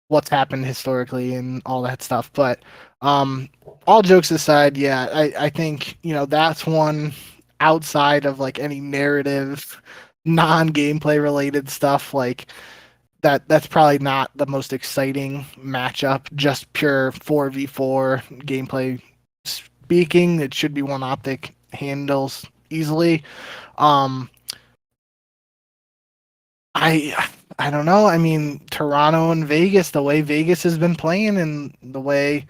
what's happened historically and all that stuff. But all jokes aside, yeah, I think that's one outside of any narrative, non-gameplay related stuff that's probably not the most exciting matchup. Just pure 4v4 gameplay speaking, it should be one OpTic handles easily. I I don't know. I mean, Toronto and Vegas, the way Vegas has been playing and the way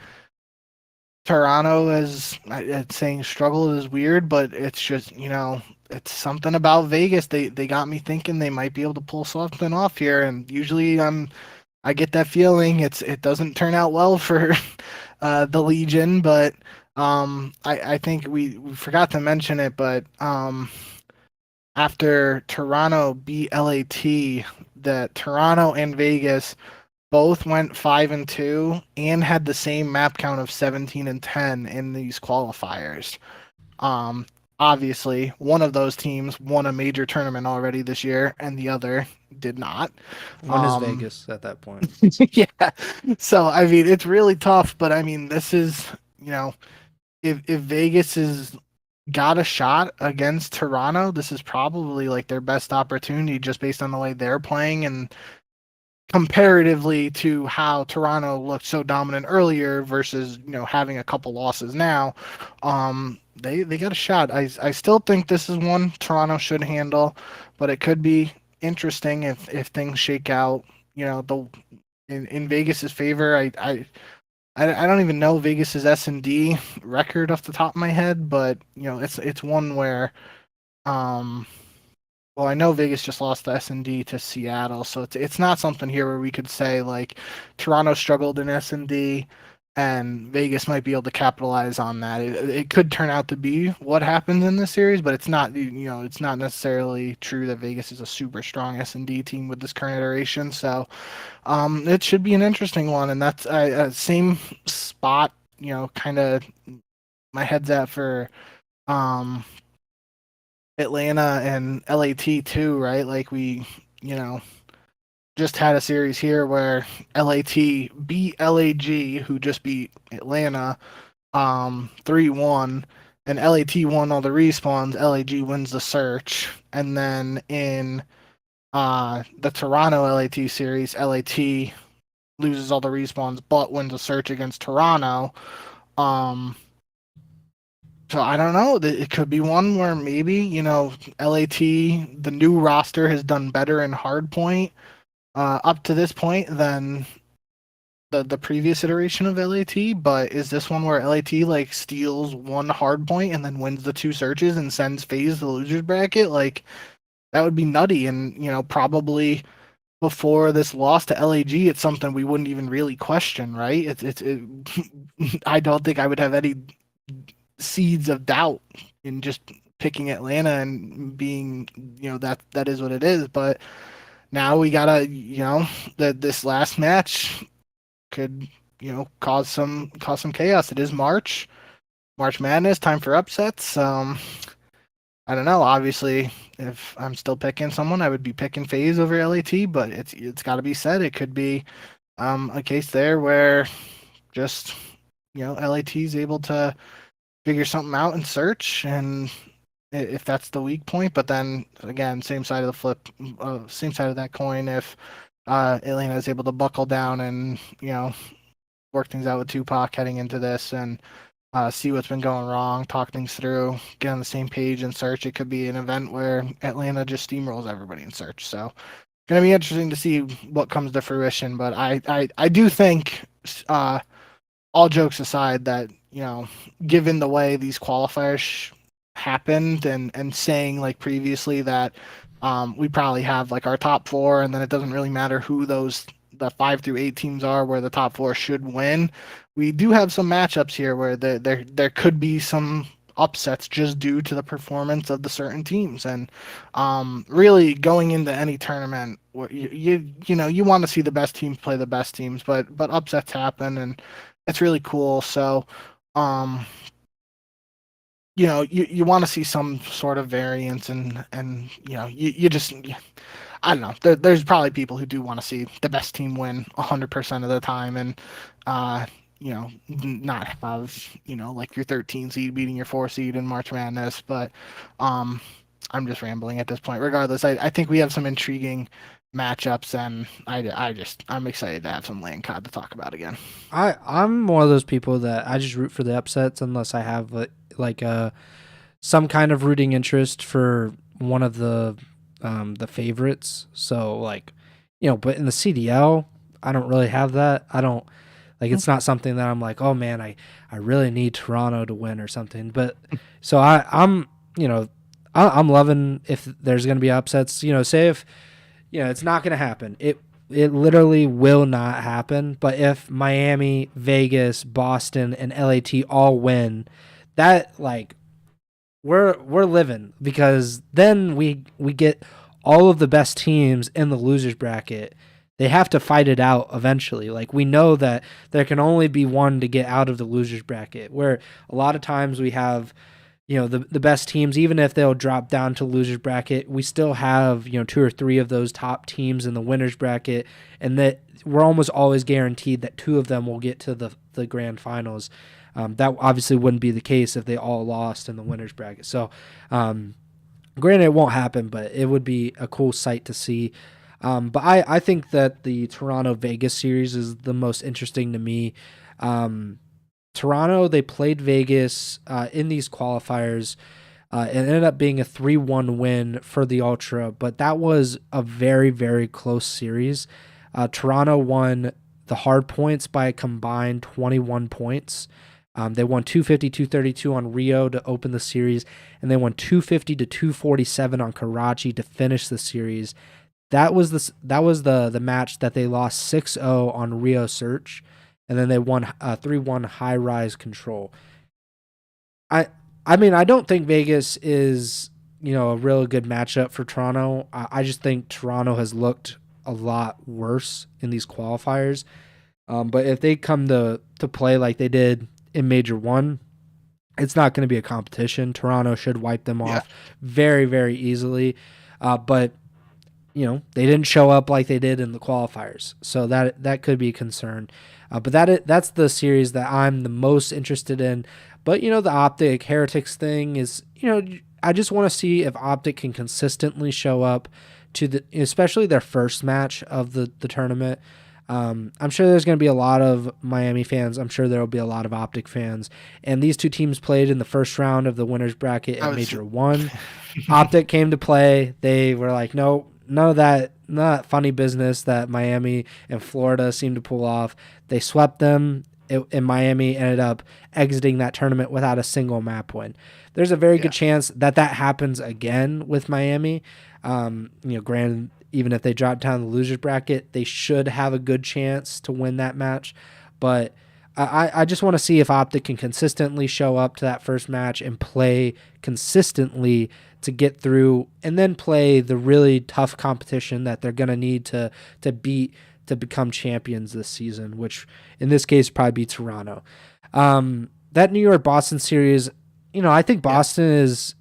Toronto is, saying struggle is weird, but it's just, it's something about Vegas. They got me thinking they might be able to pull something off here. And usually I get that feeling it doesn't turn out well for the Legion, but I think we forgot to mention it, but after Toronto beat LAT, that Toronto and Vegas both went 5-2 and had the same map count of 17-10 in these qualifiers. Um, Obviously, one of those teams won a major tournament already this year, and the other did not. When is Um, Vegas at that point? yeah, so I mean, it's really tough, but I mean, this is if Vegas is got a shot against Toronto, this is probably like their best opportunity just based on the way they're playing and comparatively to how Toronto looked so dominant earlier versus having a couple losses now. They got a shot. I still think this is one Toronto should handle, but it could be interesting if things shake out. The in Vegas's favor. I don't even know Vegas's S&D record off the top of my head, but it's one where um well, I know Vegas just lost the S&D to Seattle, so it's not something here where we could say like Toronto struggled in S&D and Vegas might be able to capitalize on that. It could turn out to be what happens in this series, but it's not it's not necessarily true that Vegas is a super strong S&D team with this current iteration. So it should be an interesting one, and that's same spot. Kind of my head's at for um Atlanta and LAT too, right? Like we, you know, just had a series here where LAT beat LAG, who just beat Atlanta, 3-1, and LAT won all the respawns. LAG wins the search, and then in the Toronto LAT series, LAT loses all the respawns but wins a search against Toronto. Um, So I don't know. It could be one where maybe LAT, the new roster has done better in hardpoint up to this point than the previous iteration of LAT. But is this one where LAT like steals one hardpoint and then wins the two searches and sends FaZe to the losers bracket? Like that would be nutty. And probably before this loss to LAG, it's something we wouldn't even really question, right? I don't think I would have any seeds of doubt in just picking Atlanta and being, that is what it is. But now we gotta, that this last match could, cause some chaos. It is March Madness, time for upsets. I don't know. Obviously, if I'm still picking someone, I would be picking FaZe over LAT. But it's got to be said. It could be a case there where just LAT is able to figure something out and search, and if that's the weak point. But then again, same side of the flip, same side of that coin. If Atlanta is able to buckle down and work things out with Tupac heading into this and see what's been going wrong, talk things through, get on the same page and search, it could be an event where Atlanta just steamrolls everybody in search. So gonna be interesting to see what comes to fruition. But I do think all jokes aside, that given the way these qualifiers happened, and saying like previously that we probably have like our top four, and then it doesn't really matter who the 5 through 8 teams are, where the top four should win. We do have some matchups here where there could be some upsets just due to the performance of the certain teams, and really going into any tournament, you want to see the best teams play the best teams, but upsets happen, and it's really cool. So um you want to see some sort of variance, and you just, I don't know. There's probably people who do want to see the best team win 100% of the time, and uh, not have like your 13 seed beating your 4 seed in March Madness. But I'm just rambling at this point. Regardless, I think we have some intriguing matchups, and I'm excited to have some land COD to talk about again. I'm one of those people that I just root for the upsets unless I have some kind of rooting interest for one of the favorites. So like, but in the CDL, I don't really have that. I don't like it's not something that I'm like, oh man, I really need Toronto to win or something. But so I'm I'm loving if there's going to be upsets. Say if it's not going to happen. It literally will not happen. But if Miami, Vegas, Boston, and LAT all win, that like we're living, because then we get all of the best teams in the losers bracket. They have to fight it out eventually. Like, we know that there can only be one to get out of the losers bracket, where a lot of times we have the best teams, even if they'll drop down to losers bracket, we still have two or three of those top teams in the winners bracket, and that we're almost always guaranteed that two of them will get to the grand finals. That obviously wouldn't be the case if they all lost in the winners bracket. So granted, it won't happen, but it would be a cool sight to see. But I think that the Toronto-Vegas series is the most interesting to me. Toronto, they played Vegas in these qualifiers. It ended up being a 3-1 win for the Ultra, but that was a very, very close series. Toronto won the hard points by a combined 21 points. They won 250-232 on Rio to open the series, and they won 250-247 on Karachi to finish the series. That was the match that they lost 6-0 on Rio Search, and then they won 3-1 High Rise Control. I mean, I don't think Vegas is a real good matchup for Toronto. I just think Toronto has looked a lot worse in these qualifiers. But if they come to play like they did in Major 1, it's not going to be a competition. Toronto should wipe them off very, very easily. But they didn't show up like they did in the qualifiers, so that could be a concern. But that's the series that I'm the most interested in. But the OpTic Heretics thing is, I just want to see if OpTic can consistently show up to especially their first match of the tournament. I'm sure there's going to be a lot of Miami fans. I'm sure there will be a lot of OpTic fans. And these two teams played in the first round of the winners bracket at Major 1. OpTic came to play. They were like, no, none of that, not funny business that Miami and Florida seemed to pull off. They swept them, and Miami ended up exiting that tournament without a single map win. There's a very good chance that happens again with Miami. Granted, even if they drop down the losers bracket, they should have a good chance to win that match. But I just want to see if OpTic can consistently show up to that first match and play consistently to get through, and then play the really tough competition that they're going to need to beat to become champions this season, which in this case probably be Toronto. That New York-Boston series, I think Boston is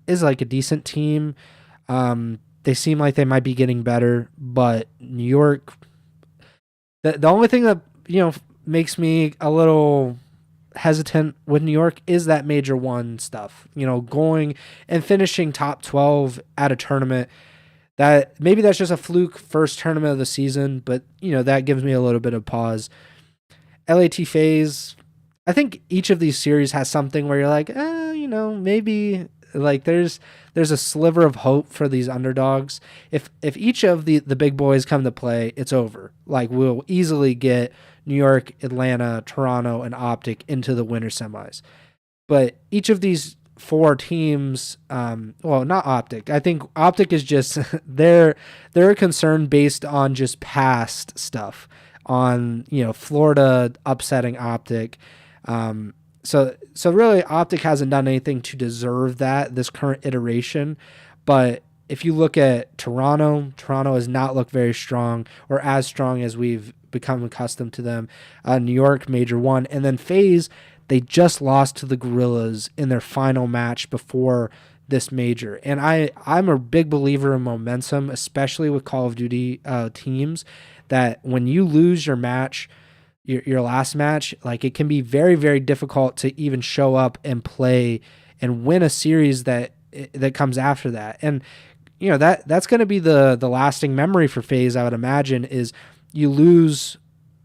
like a decent team. They seem like they might be getting better, but New York, the only thing that makes me a little hesitant with New York is that Major 1 stuff. Going and finishing top 12 at a tournament, that maybe that's just a fluke first tournament of the season, but that gives me a little bit of pause. LAT FaZe, I think each of these series has something where you're like, maybe like there's a sliver of hope for these underdogs. If each of the big boys come to play, it's over. Like, we'll easily get New York, Atlanta, Toronto, and OpTic into the winter semis. But each of these four teams, not OpTic. I think OpTic is just they're a concern based on just past stuff, on Florida upsetting OpTic. So really, OpTic hasn't done anything to deserve this current iteration. But if you look at Toronto has not looked very strong, or as strong as we've become accustomed to them. New York, Major 1, and then FaZe, they just lost to the Guerrillas in their final match before this major. And I'm a big believer in momentum, especially with Call of Duty teams, that when you lose your match, your last match, like, it can be very, very difficult to even show up and play and win a series that comes after that. And that's going to be the lasting memory for FaZe, I would imagine, is you lose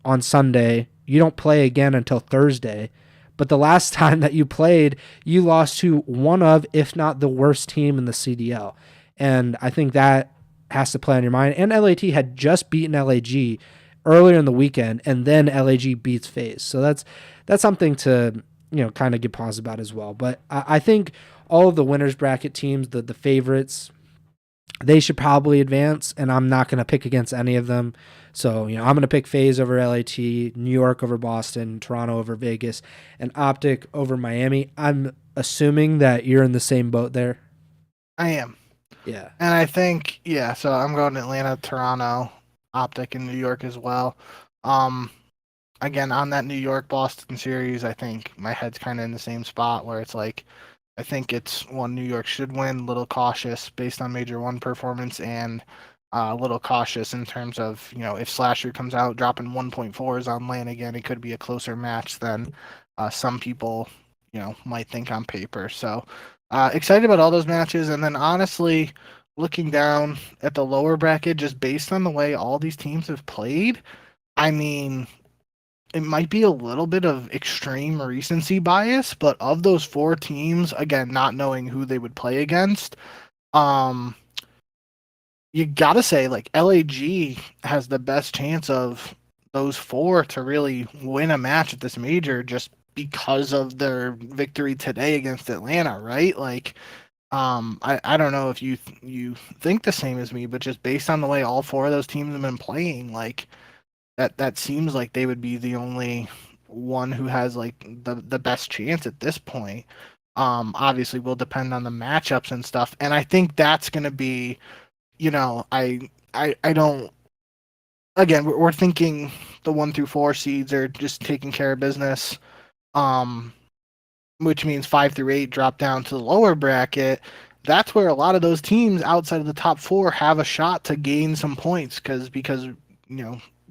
on Sunday, you don't play again until Thursday, but the last time that you played, you lost to one of, if not the worst team in the CDL. And I think that has to play on your mind. And LAT had just beaten LAG earlier in the weekend, and then LAG beats FaZe. So that's something to kind of get paused about as well. But I think all of the winners bracket teams, the favorites, they should probably advance, and I'm not going to pick against any of them. So, I'm going to pick FaZe over LAT, New York over Boston, Toronto over Vegas, and OpTic over Miami. I'm assuming that you're in the same boat there. I am. Yeah. And I think, so I'm going to Atlanta, Toronto, OpTic, and New York as well. Again, on that New York-Boston series, I think my head's kind of in the same spot where it's like, I think it's one New York should win, a little cautious based on Major 1 performance, and a little cautious in terms of, if Slasher comes out dropping 1.4s on LAN again, it could be a closer match than some people, might think on paper. So excited about all those matches. And then honestly, looking down at the lower bracket, just based on the way all these teams have played, I mean, it might be a little bit of extreme recency bias, but of those 4 teams, again, not knowing who they would play against, you gotta say, like, LAG has the best chance of those 4 to really win a match at this major just because of their victory today against Atlanta, right? Like, I don't know if you think the same as me, but just based on the way all 4 of those teams have been playing, like, that seems like they would be the only one who has like the best chance at this point. Obviously will depend on the matchups and stuff, and I think that's going to be, I don't. Again, we're thinking the 1 through 4 seeds are just taking care of business, which means 5 through 8 drop down to the lower bracket. That's where a lot of those teams outside of the top 4 have a shot to gain some points because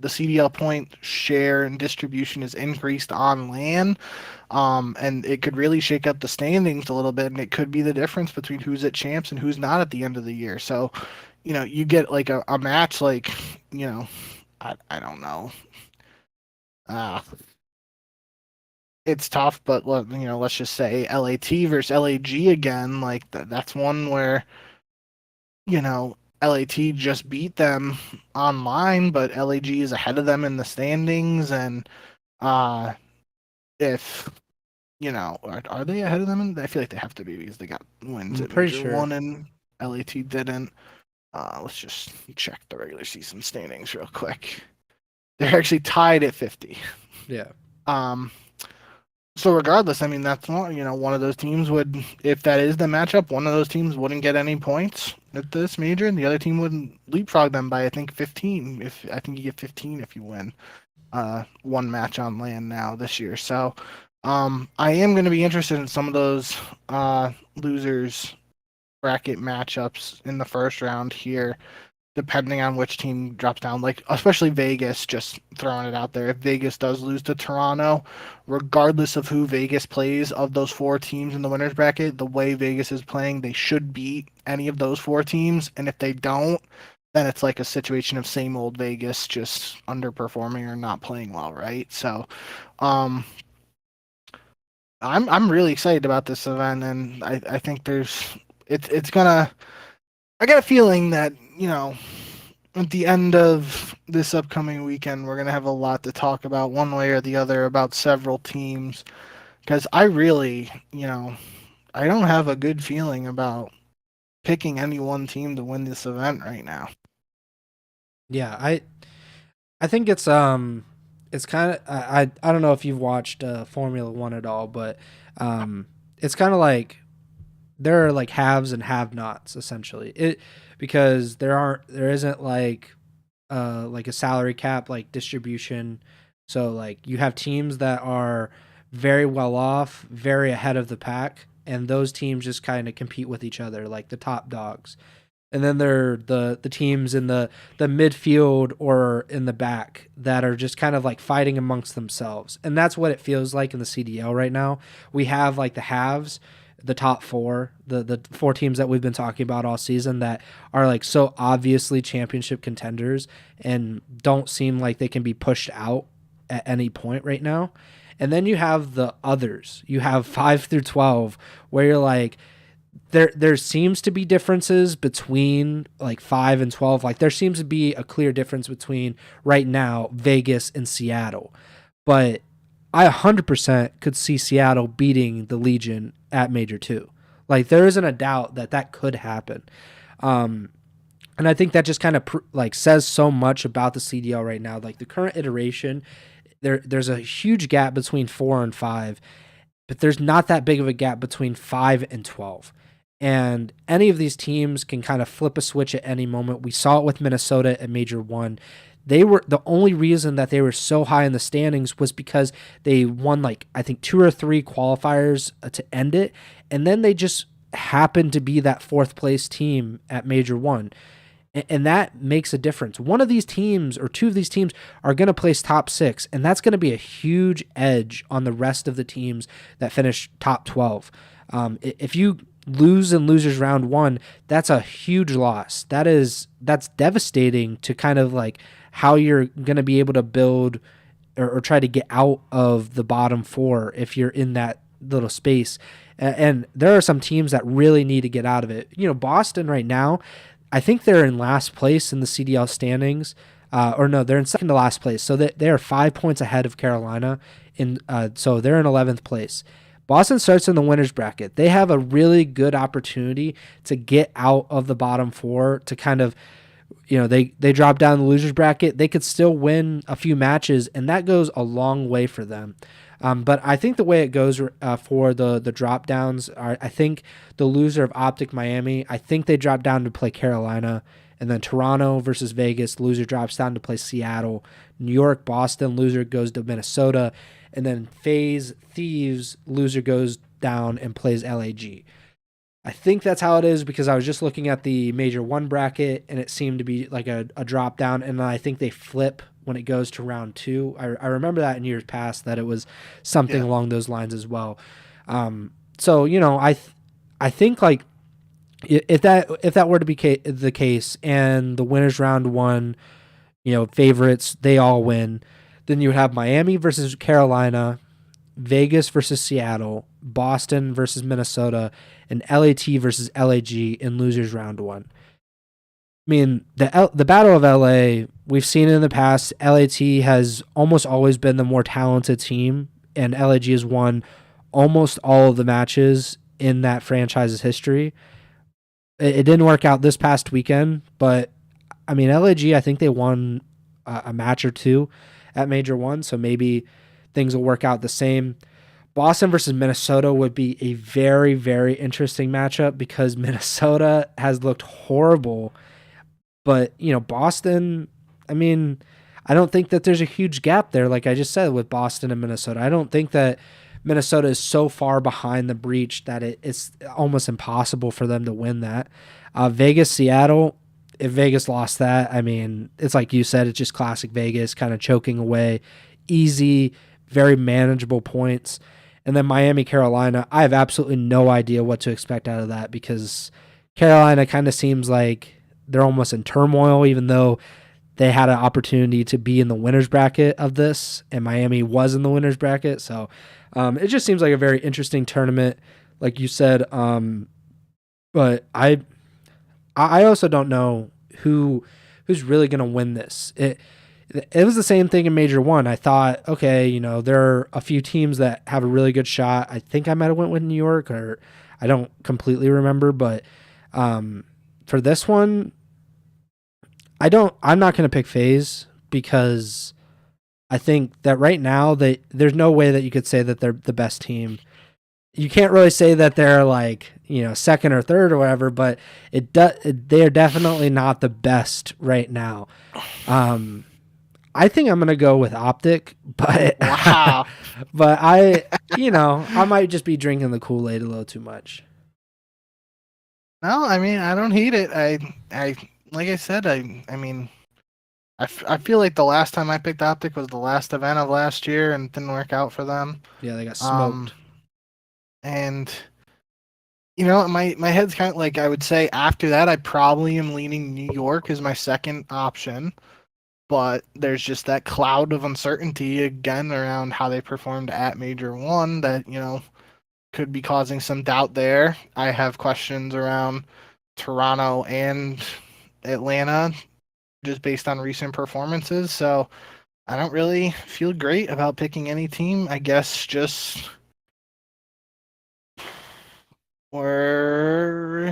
the CDL point share and distribution is increased on LAN, and it could really shake up the standings a little bit, and it could be the difference between who's at champs and who's not at the end of the year. So, you get like a match like, I don't know. It's tough, but let's just say LAT versus LAG again. Like that's one where, LAT just beat them online, but LAG is ahead of them in the standings. And if are they ahead of them? I feel like they have to be because they got wins at pretty Major sure 1 and LAT didn't. Let's just check the regular season standings real quick. They're actually tied at 50. Yeah. So regardless, I mean, that's one of those teams would, if that is the matchup, one of those teams wouldn't get any points at this major, and the other team would leapfrog them by I think 15. I think you get 15 if you win one match on LAN now this year. So I am going to be interested in some of those losers bracket matchups in the first round here, depending on which team drops down, like especially Vegas, just throwing it out there. If Vegas does lose to Toronto, regardless of who Vegas plays of those 4 teams in the winners bracket, the way Vegas is playing, they should beat any of those 4 teams. And if they don't, then it's like a situation of same old Vegas just underperforming or not playing well, right? So I'm really excited about this event, and I think it's gonna, I got a feeling that, at the end of this upcoming weekend, we're going to have a lot to talk about one way or the other about several teams. Because I really, I don't have a good feeling about picking any one team to win this event right now. Yeah, I think it's kind of, I don't know if you've watched Formula One at all, but it's kind of like there are like haves and have-nots essentially. Because there isn't like a salary cap like distribution. So like you have teams that are very well off, very ahead of the pack, and those teams just kind of compete with each other like the top dogs. And then there are the teams in the midfield or in the back that are just kind of like fighting amongst themselves. And that's what it feels like in the CDL right now. We have like the haves, the top 4, the 4 teams that we've been talking about all season that are like so obviously championship contenders and don't seem like they can be pushed out at any point right now. And then you have the others. You have 5 through 12 where you're like, there seems to be differences between like 5 and 12. Like there seems to be a clear difference between right now Vegas and Seattle. But I 100% could see Seattle beating the Legion at Major 2. Like there isn't a doubt that that could happen. Um, and I think that just kind of like says so much about the CDL right now. Like the current iteration, there's a huge gap between 4 and 5, but there's not that big of a gap between 5 and 12. And any of these teams can kind of flip a switch at any moment. We saw it with Minnesota at Major 1. They were the only reason that they were so high in the standings was because they won like I think 2 or 3 qualifiers to end it, and then they just happened to be that 4th place team at Major 1. And that makes a difference. One of these teams or 2 of these teams are going to place top 6, and that's going to be a huge edge on the rest of the teams that finish top 12. If you lose in losers round 1, that's a huge loss. That's devastating to kind of like how you're going to be able to build or try to get out of the bottom 4 if you're in that little space. And there are some teams that really need to get out of it. Boston right now, I think they're in last place in the CDL standings. Or no, they're in second to last place. So they are 5 points ahead of Carolina. So they're in 11th place. Boston starts in the winners bracket. They have a really good opportunity to get out of the bottom 4 to kind of, they drop down the losers bracket. They could still win a few matches, and that goes a long way for them. But I think the way it goes for the drop downs are, I think the loser of OpTic Miami, I think they drop down to play Carolina, and then Toronto versus Vegas, loser drops down to play Seattle. New York, Boston, loser goes to Minnesota, and then FaZe, Thieves, loser goes down and plays LAG. I think that's how it is because I was just looking at the Major 1 bracket, and it seemed to be like a drop down, and I think they flip when it goes to round 2. I remember that in years past that it was something along those lines as well. So I think like if that were to be the case and the winners round 1, favorites, they all win, then you would have Miami versus Carolina, Vegas versus Seattle, Boston versus Minnesota, and LAT versus LAG in losers round 1. I mean, the Battle of LA, we've seen it in the past. LAT has almost always been the more talented team, and LAG has won almost all of the matches in that franchise's history. It didn't work out this past weekend, but I mean, LAG, I think they won a match or 2 at Major 1, so maybe things will work out the same. Boston versus Minnesota would be a very, very interesting matchup because Minnesota has looked horrible. But, Boston, I mean, I don't think that there's a huge gap there, like I just said, with Boston and Minnesota. I don't think that Minnesota is so far behind the breach that it's almost impossible for them to win that. Vegas, Seattle, if Vegas lost that, I mean, it's like you said, it's just classic Vegas, kind of choking away. Easy, very manageable points. And then Miami, Carolina, I have absolutely no idea what to expect out of that because Carolina kind of seems like they're almost in turmoil, even though they had an opportunity to be in the winner's bracket of this, and Miami was in the winner's bracket. So it just seems like a very interesting tournament, like you said. But I also don't know who's really going to win this. It was the same thing in Major 1. I thought, okay, there are a few teams that have a really good shot. I think I might have went with New York, or I don't completely remember, but for this one, I'm not going to pick FaZe because I think that right now there's no way that you could say that they're the best team. You can't really say that they're like, second or third or whatever, but they're definitely not the best right now. I think I'm going to go with OpTic, but Wow. but I might just be drinking the Kool-Aid a little too much. No, I mean, I don't hate it. I like I said, I mean, I feel like the last time I picked OpTic was the last event of last year and it didn't work out for them. Yeah, they got smoked. And my head's kind of like, I would say after that, I probably am leaning New York as my second option. But there's just that cloud of uncertainty again around how they performed at Major 1 that, could be causing some doubt there. I have questions around Toronto and Atlanta just based on recent performances. So I don't really feel great about picking any team. I guess just I'm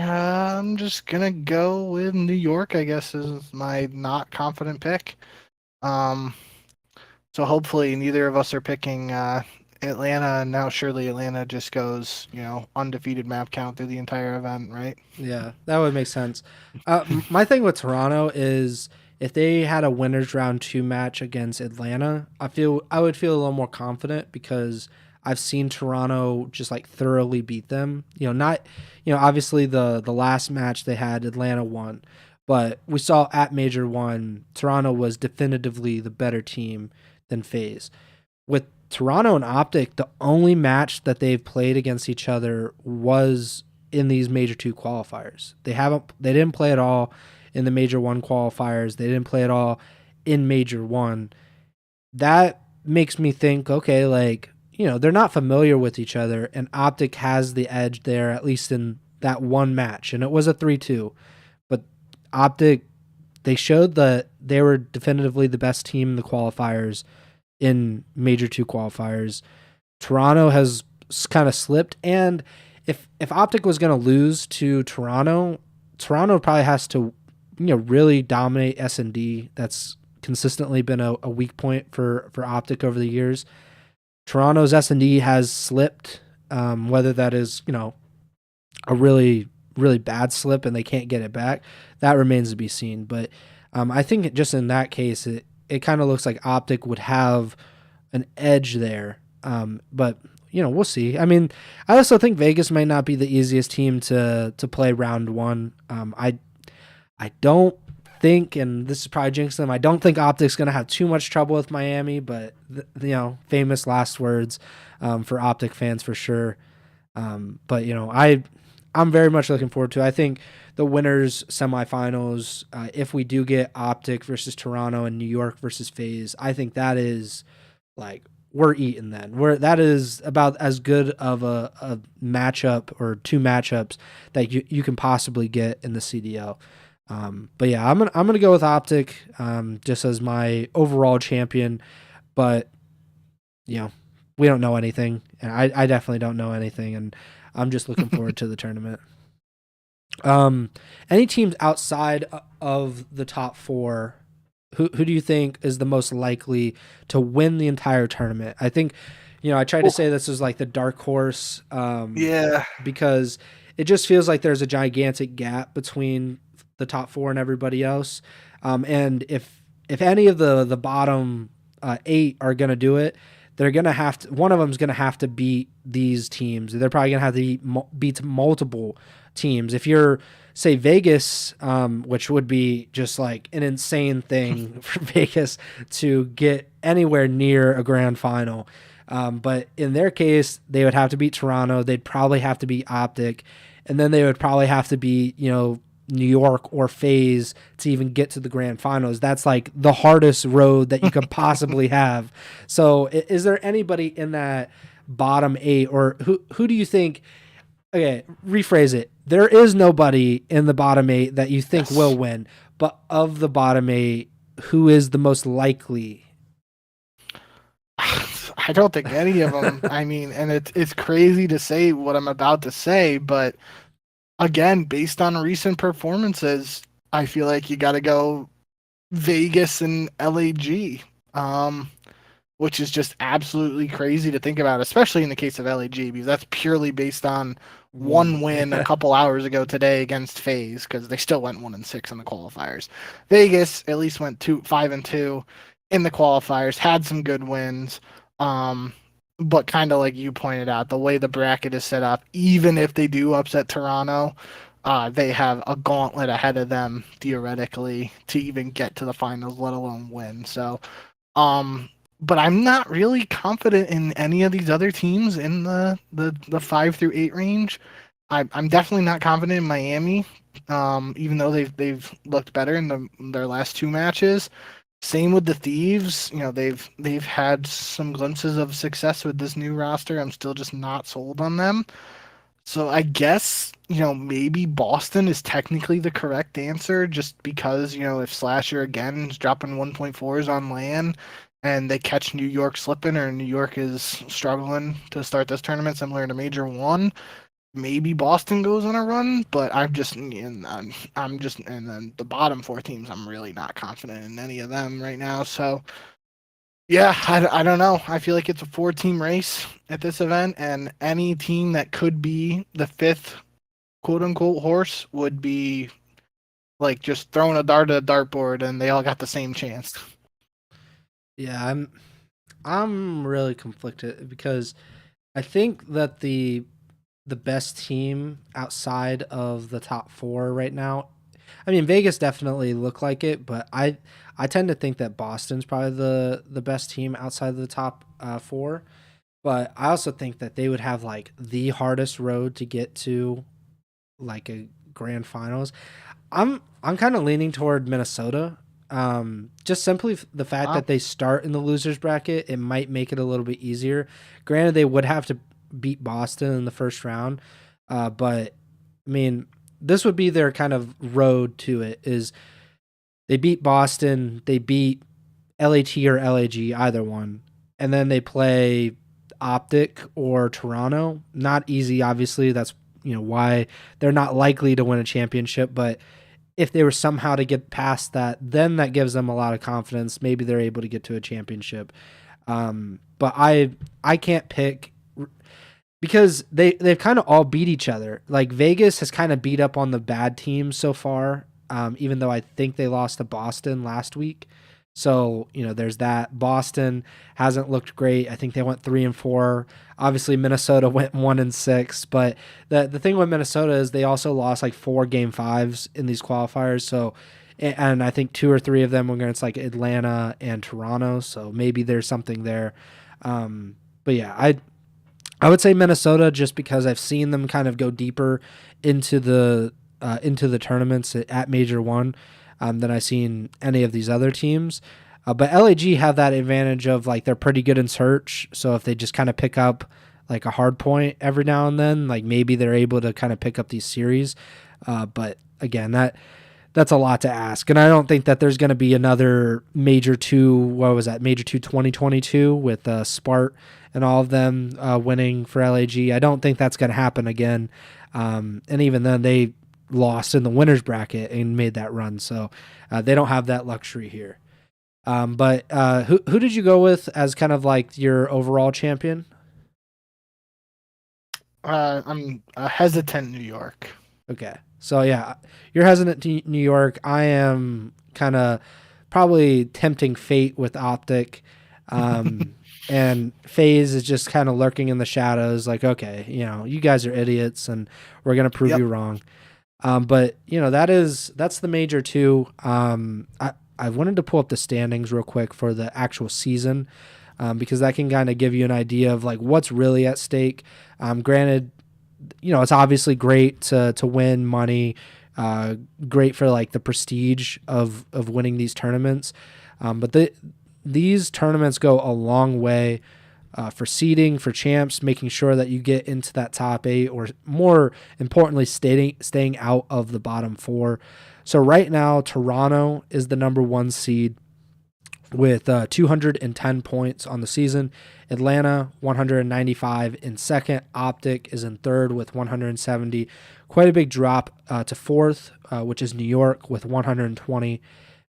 just gonna go with New York. I guess is my not confident pick. Um, so hopefully neither of us are picking Atlanta. And now surely Atlanta just goes undefeated map count through the entire event, right? Yeah, that would make sense. My thing with Toronto is if they had a winners round 2 match against Atlanta, I would feel a little more confident because I've seen Toronto just like thoroughly beat them. Not obviously the last match they had Atlanta won, but we saw at Major 1 Toronto was definitively the better team than FaZe. With Toronto and OpTic, the only match that they've played against each other was in these Major 2 qualifiers. They didn't play at all in the Major 1 qualifiers. They didn't play at all in Major 1. That makes me think, okay, like, they're not familiar with each other, and OpTic has the edge there, at least in that one match, and it was a 3-2. But OpTic, they showed that they were definitively the best team in the qualifiers, in Major 2 qualifiers. Toronto has kind of slipped, and if OpTic was going to lose to Toronto probably has to really dominate S&D. That's consistently been a weak point for OpTic over the years. Toronto's S&D has slipped, whether that is a really really bad slip and they can't get it back, that remains to be seen. But I think just in that case it kind of looks like OpTic would have an edge there. But we'll see. I mean, I also think Vegas might not be the easiest team to play round 1. I don't think, and this is probably jinxing them, I don't think OpTic's going to have too much trouble with Miami, but famous last words for OpTic fans for sure. But I'm very much looking forward to it. I think the winners semifinals, if we do get OpTic versus Toronto and New York versus FaZe, I think that is like, we're eating then. That is about as good of a matchup or 2 matchups that you can possibly get in the CDL. But yeah, I'm gonna go with OpTic just as my overall champion. But we don't know anything, and I definitely don't know anything, and I'm just looking forward to the tournament. Any teams outside of the top 4? Who do you think is the most likely to win the entire tournament? I think, I tried to say this is like the dark horse. Yeah. Because it just feels like there's a gigantic gap between the top 4 and everybody else. And if any of the bottom 8 are going to do it, they're going to have to, one of them's going to have to beat these teams. They're probably going to have to beat multiple teams. If you're, say, Vegas, which would be just like an insane thing for Vegas to get anywhere near a grand final. But in their case, they would have to beat Toronto. They'd probably have to beat OpTic. And then they would probably have to beat, New York or FaZe to even get to the grand finals. That's like the hardest road that you could possibly have. So is there anybody in that bottom 8, or who do you think? Okay, rephrase it. There is nobody in the bottom 8 that you think will win, but of the bottom 8, who is the most likely? I don't think any of them. I mean, and it's crazy to say what I'm about to say, but again, based on recent performances, I feel like you got to go Vegas and LAG, which is just absolutely crazy to think about, especially in the case of LAG, because that's purely based on one win a couple hours ago today against FaZe, because they still went 1-6 in the qualifiers. Vegas at least went 5-2 in the qualifiers, had some good wins. But kind of like you pointed out, the way the bracket is set up, even if they do upset Toronto, they have a gauntlet ahead of them theoretically to even get to the finals, let alone win. So, but I'm not really confident in any of these other teams in the 5 through 8 range. I'm definitely not confident in Miami, even though they've looked better in their last 2 matches. Same with the Thieves. They've had some glimpses of success with this new roster. I'm still just not sold on them. So I guess, maybe Boston is technically the correct answer just because, if Slasher again is dropping 1.4s on land and they catch New York slipping or New York is struggling to start this tournament similar to Major 1, maybe Boston goes on a run, but and then the bottom four teams, I'm really not confident in any of them right now. So yeah, I don't know. I feel like it's a four-team race at this event, and any team that could be the fifth quote-unquote horse would be like just throwing a dart at a dartboard, and they all got the same chance. Yeah, I'm really conflicted because I think that the best team outside of the top four right now, I mean Vegas definitely look like it, but I tend to think that Boston's probably the best team outside of the top four. But I also think that they would have like the hardest road to get to like a grand finals. I'm kind of leaning toward Minnesota. Just simply the fact Wow. that they start in the losers bracket, it might make it a little bit easier. Granted, they would have to beat Boston in the first round, but I mean, this would be their kind of road to it. Is they beat Boston, they beat LAT or LAG, either one, and then they play OpTic or Toronto. Not easy, obviously. That's why they're not likely to win a championship, but if they were somehow to get past that, then that gives them a lot of confidence. Maybe they're able to get to a championship. But I can't pick because they've kind of all beat each other. Like Vegas has kind of beat up on the bad teams so far, even though I think they lost to Boston last week. So, there's that. Boston hasn't looked great. I think they went 3-4. Obviously, Minnesota went 1-6. But the thing with Minnesota is they also lost like 4 game fives in these qualifiers. So, and I think 2 or 3 of them were against like Atlanta and Toronto. So maybe there's something there. But yeah, I would say Minnesota just because I've seen them kind of go deeper into the tournaments at Major 1 than I've seen any of these other teams. But LAG have that advantage of like they're pretty good in search. So if they just kind of pick up like a hard point every now and then, like maybe they're able to kind of pick up these series. But again, that's a lot to ask. And I don't think that there's going to be another Major 2, what was that, Major 2 2022 with Spart and all of them winning for LAG. I don't think that's going to happen again. And even then, they lost in the winners bracket and made that run. So they don't have that luxury here. But who did you go with as kind of like your overall champion? I'm hesitant New York. Okay. So yeah, you're hesitant to New York. I am kind of probably tempting fate with OpTic. And FaZe is just kind of lurking in the shadows like, okay, you guys are idiots and we're going to prove Yep. you wrong. But that's the Major 2. I wanted to pull up the standings real quick for the actual season, because that can kind of give you an idea of like what's really at stake. Granted, it's obviously great to win money, great for like the prestige of winning these tournaments. But these tournaments go a long way for seeding, for champs, making sure that you get into that top 8, or more importantly, staying out of the bottom 4. So right now, Toronto is the number 1 seed with 210 points on the season. Atlanta, 195 in second. OpTic is in third with 170. Quite a big drop to fourth, which is New York with 120.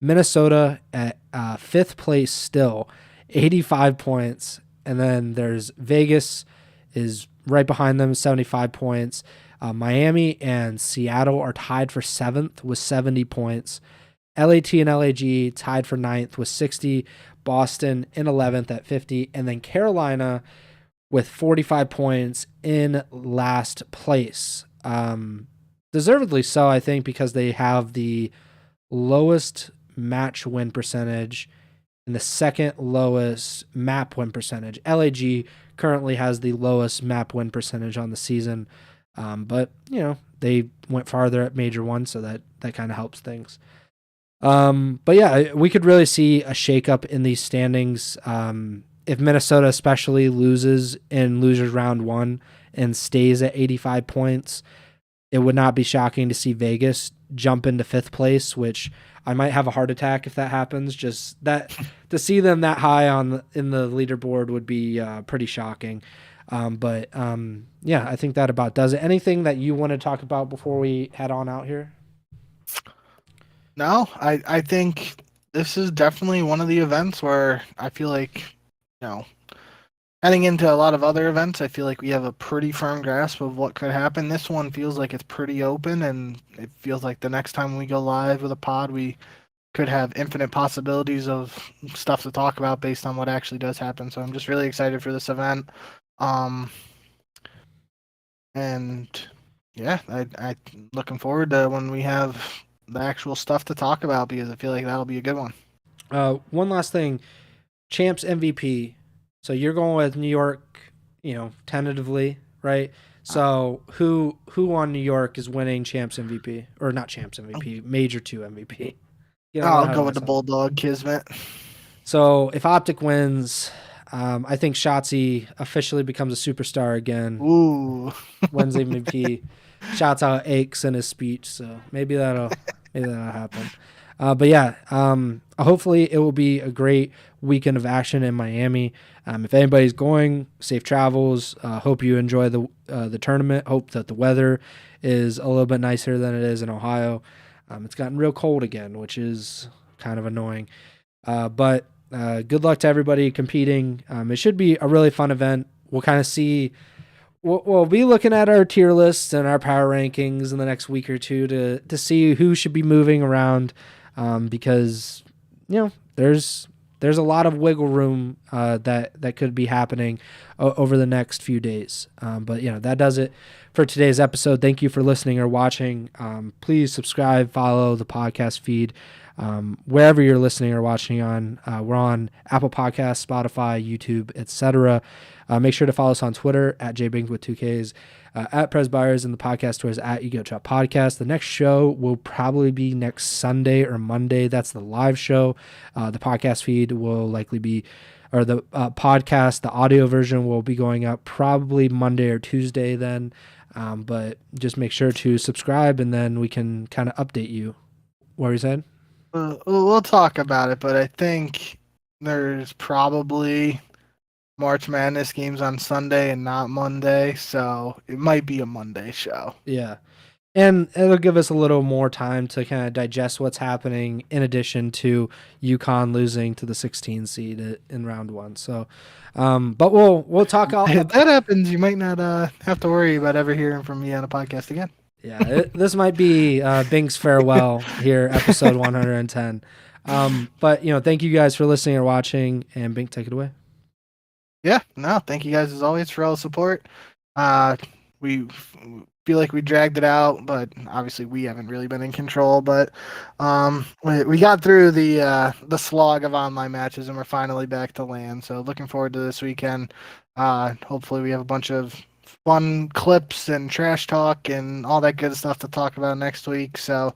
Minnesota at fifth place still, 85 points. And then there's Vegas is right behind them, 75 points. Miami and Seattle are tied for 7th with 70 points. LAT and LAG tied for 9th with 60. Boston in 11th at 50. And then Carolina with 45 points in last place. Deservedly so, I think, because they have the lowest match win percentage and the second lowest map win percentage. LAG currently has the lowest map win percentage on the season. But they went farther at Major 1, so that kind of helps things. But yeah, we could really see a shakeup in these standings. If Minnesota especially loses in losers round one and stays at 85 points, it would not be shocking to see Vegas jump into fifth place, which I might have a heart attack if that happens. Just that to see them that high in the leaderboard would be pretty shocking. Yeah, I think that about does it. Anything that you want to talk about before we head on out here? No, I think this is definitely one of the events where I feel like, heading into a lot of other events, I feel like we have a pretty firm grasp of what could happen. This one feels like it's pretty open, and it feels like the next time we go live with a pod, we could have infinite possibilities of stuff to talk about based on what actually does happen. So I'm just really excited for this event. And yeah, I looking forward to when we have the actual stuff to talk about because I feel like that'll be a good one. One last thing, Champs MVP. So you're going with New York, tentatively, right? So who on New York is winning Champs MVP or not Champs MVP, Major 2 MVP? I'll go with the Bulldog Kismet. So if OpTic wins, I think Shotzi officially becomes a superstar again. Ooh. Wins MVP. Shouts out Aches in his speech, so maybe that'll happen. But yeah, hopefully it will be a great weekend of action in Miami. If anybody's going, safe travels. Hope you enjoy the tournament. Hope that the weather is a little bit nicer than it is in Ohio. It's gotten real cold again, which is kind of annoying. But good luck to everybody competing. It should be a really fun event. We'll kind of see. We'll be looking at our tier lists and our power rankings in the next week or two to see who should be moving around, because there's a lot of wiggle room that could be happening over the next few days. But that does it for today's episode. Thank you for listening or watching. Please subscribe, follow the podcast feed. Wherever you're listening or watching on, we're on Apple Podcasts, Spotify, YouTube, etc. Make sure to follow us on Twitter at jbink with 2Ks, at Preston Byers, and the podcast Twitter is at Ego Chall Podcast. The next show will probably be next Sunday or Monday. That's the live show. The podcast feed will likely be, or the podcast, the audio version will be going up probably Monday or Tuesday then. But just make sure to subscribe, and then we can kind of update you. What were you saying? We'll talk about it, but I think there's probably March Madness games on Sunday and not Monday, so it might be a Monday show. Yeah. And it'll give us a little more time to kind of digest what's happening in addition to UConn losing to the 16 seed in round one. So, but we'll talk all. If that happens, you might not have to worry about ever hearing from me on a podcast again. Yeah, this might be Bink's farewell here, episode 110. But thank you guys for listening or watching, and Bink, take it away. Yeah, no, thank you guys as always for all the support. We feel like we dragged it out, but obviously we haven't really been in control. But we got through the slog of online matches, and we're finally back to land. So looking forward to this weekend. Hopefully we have a bunch of fun clips and trash talk and all that good stuff to talk about next week. So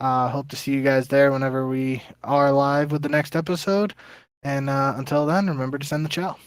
hope to see you guys there whenever we are live with the next episode. And until then, remember to send the chow.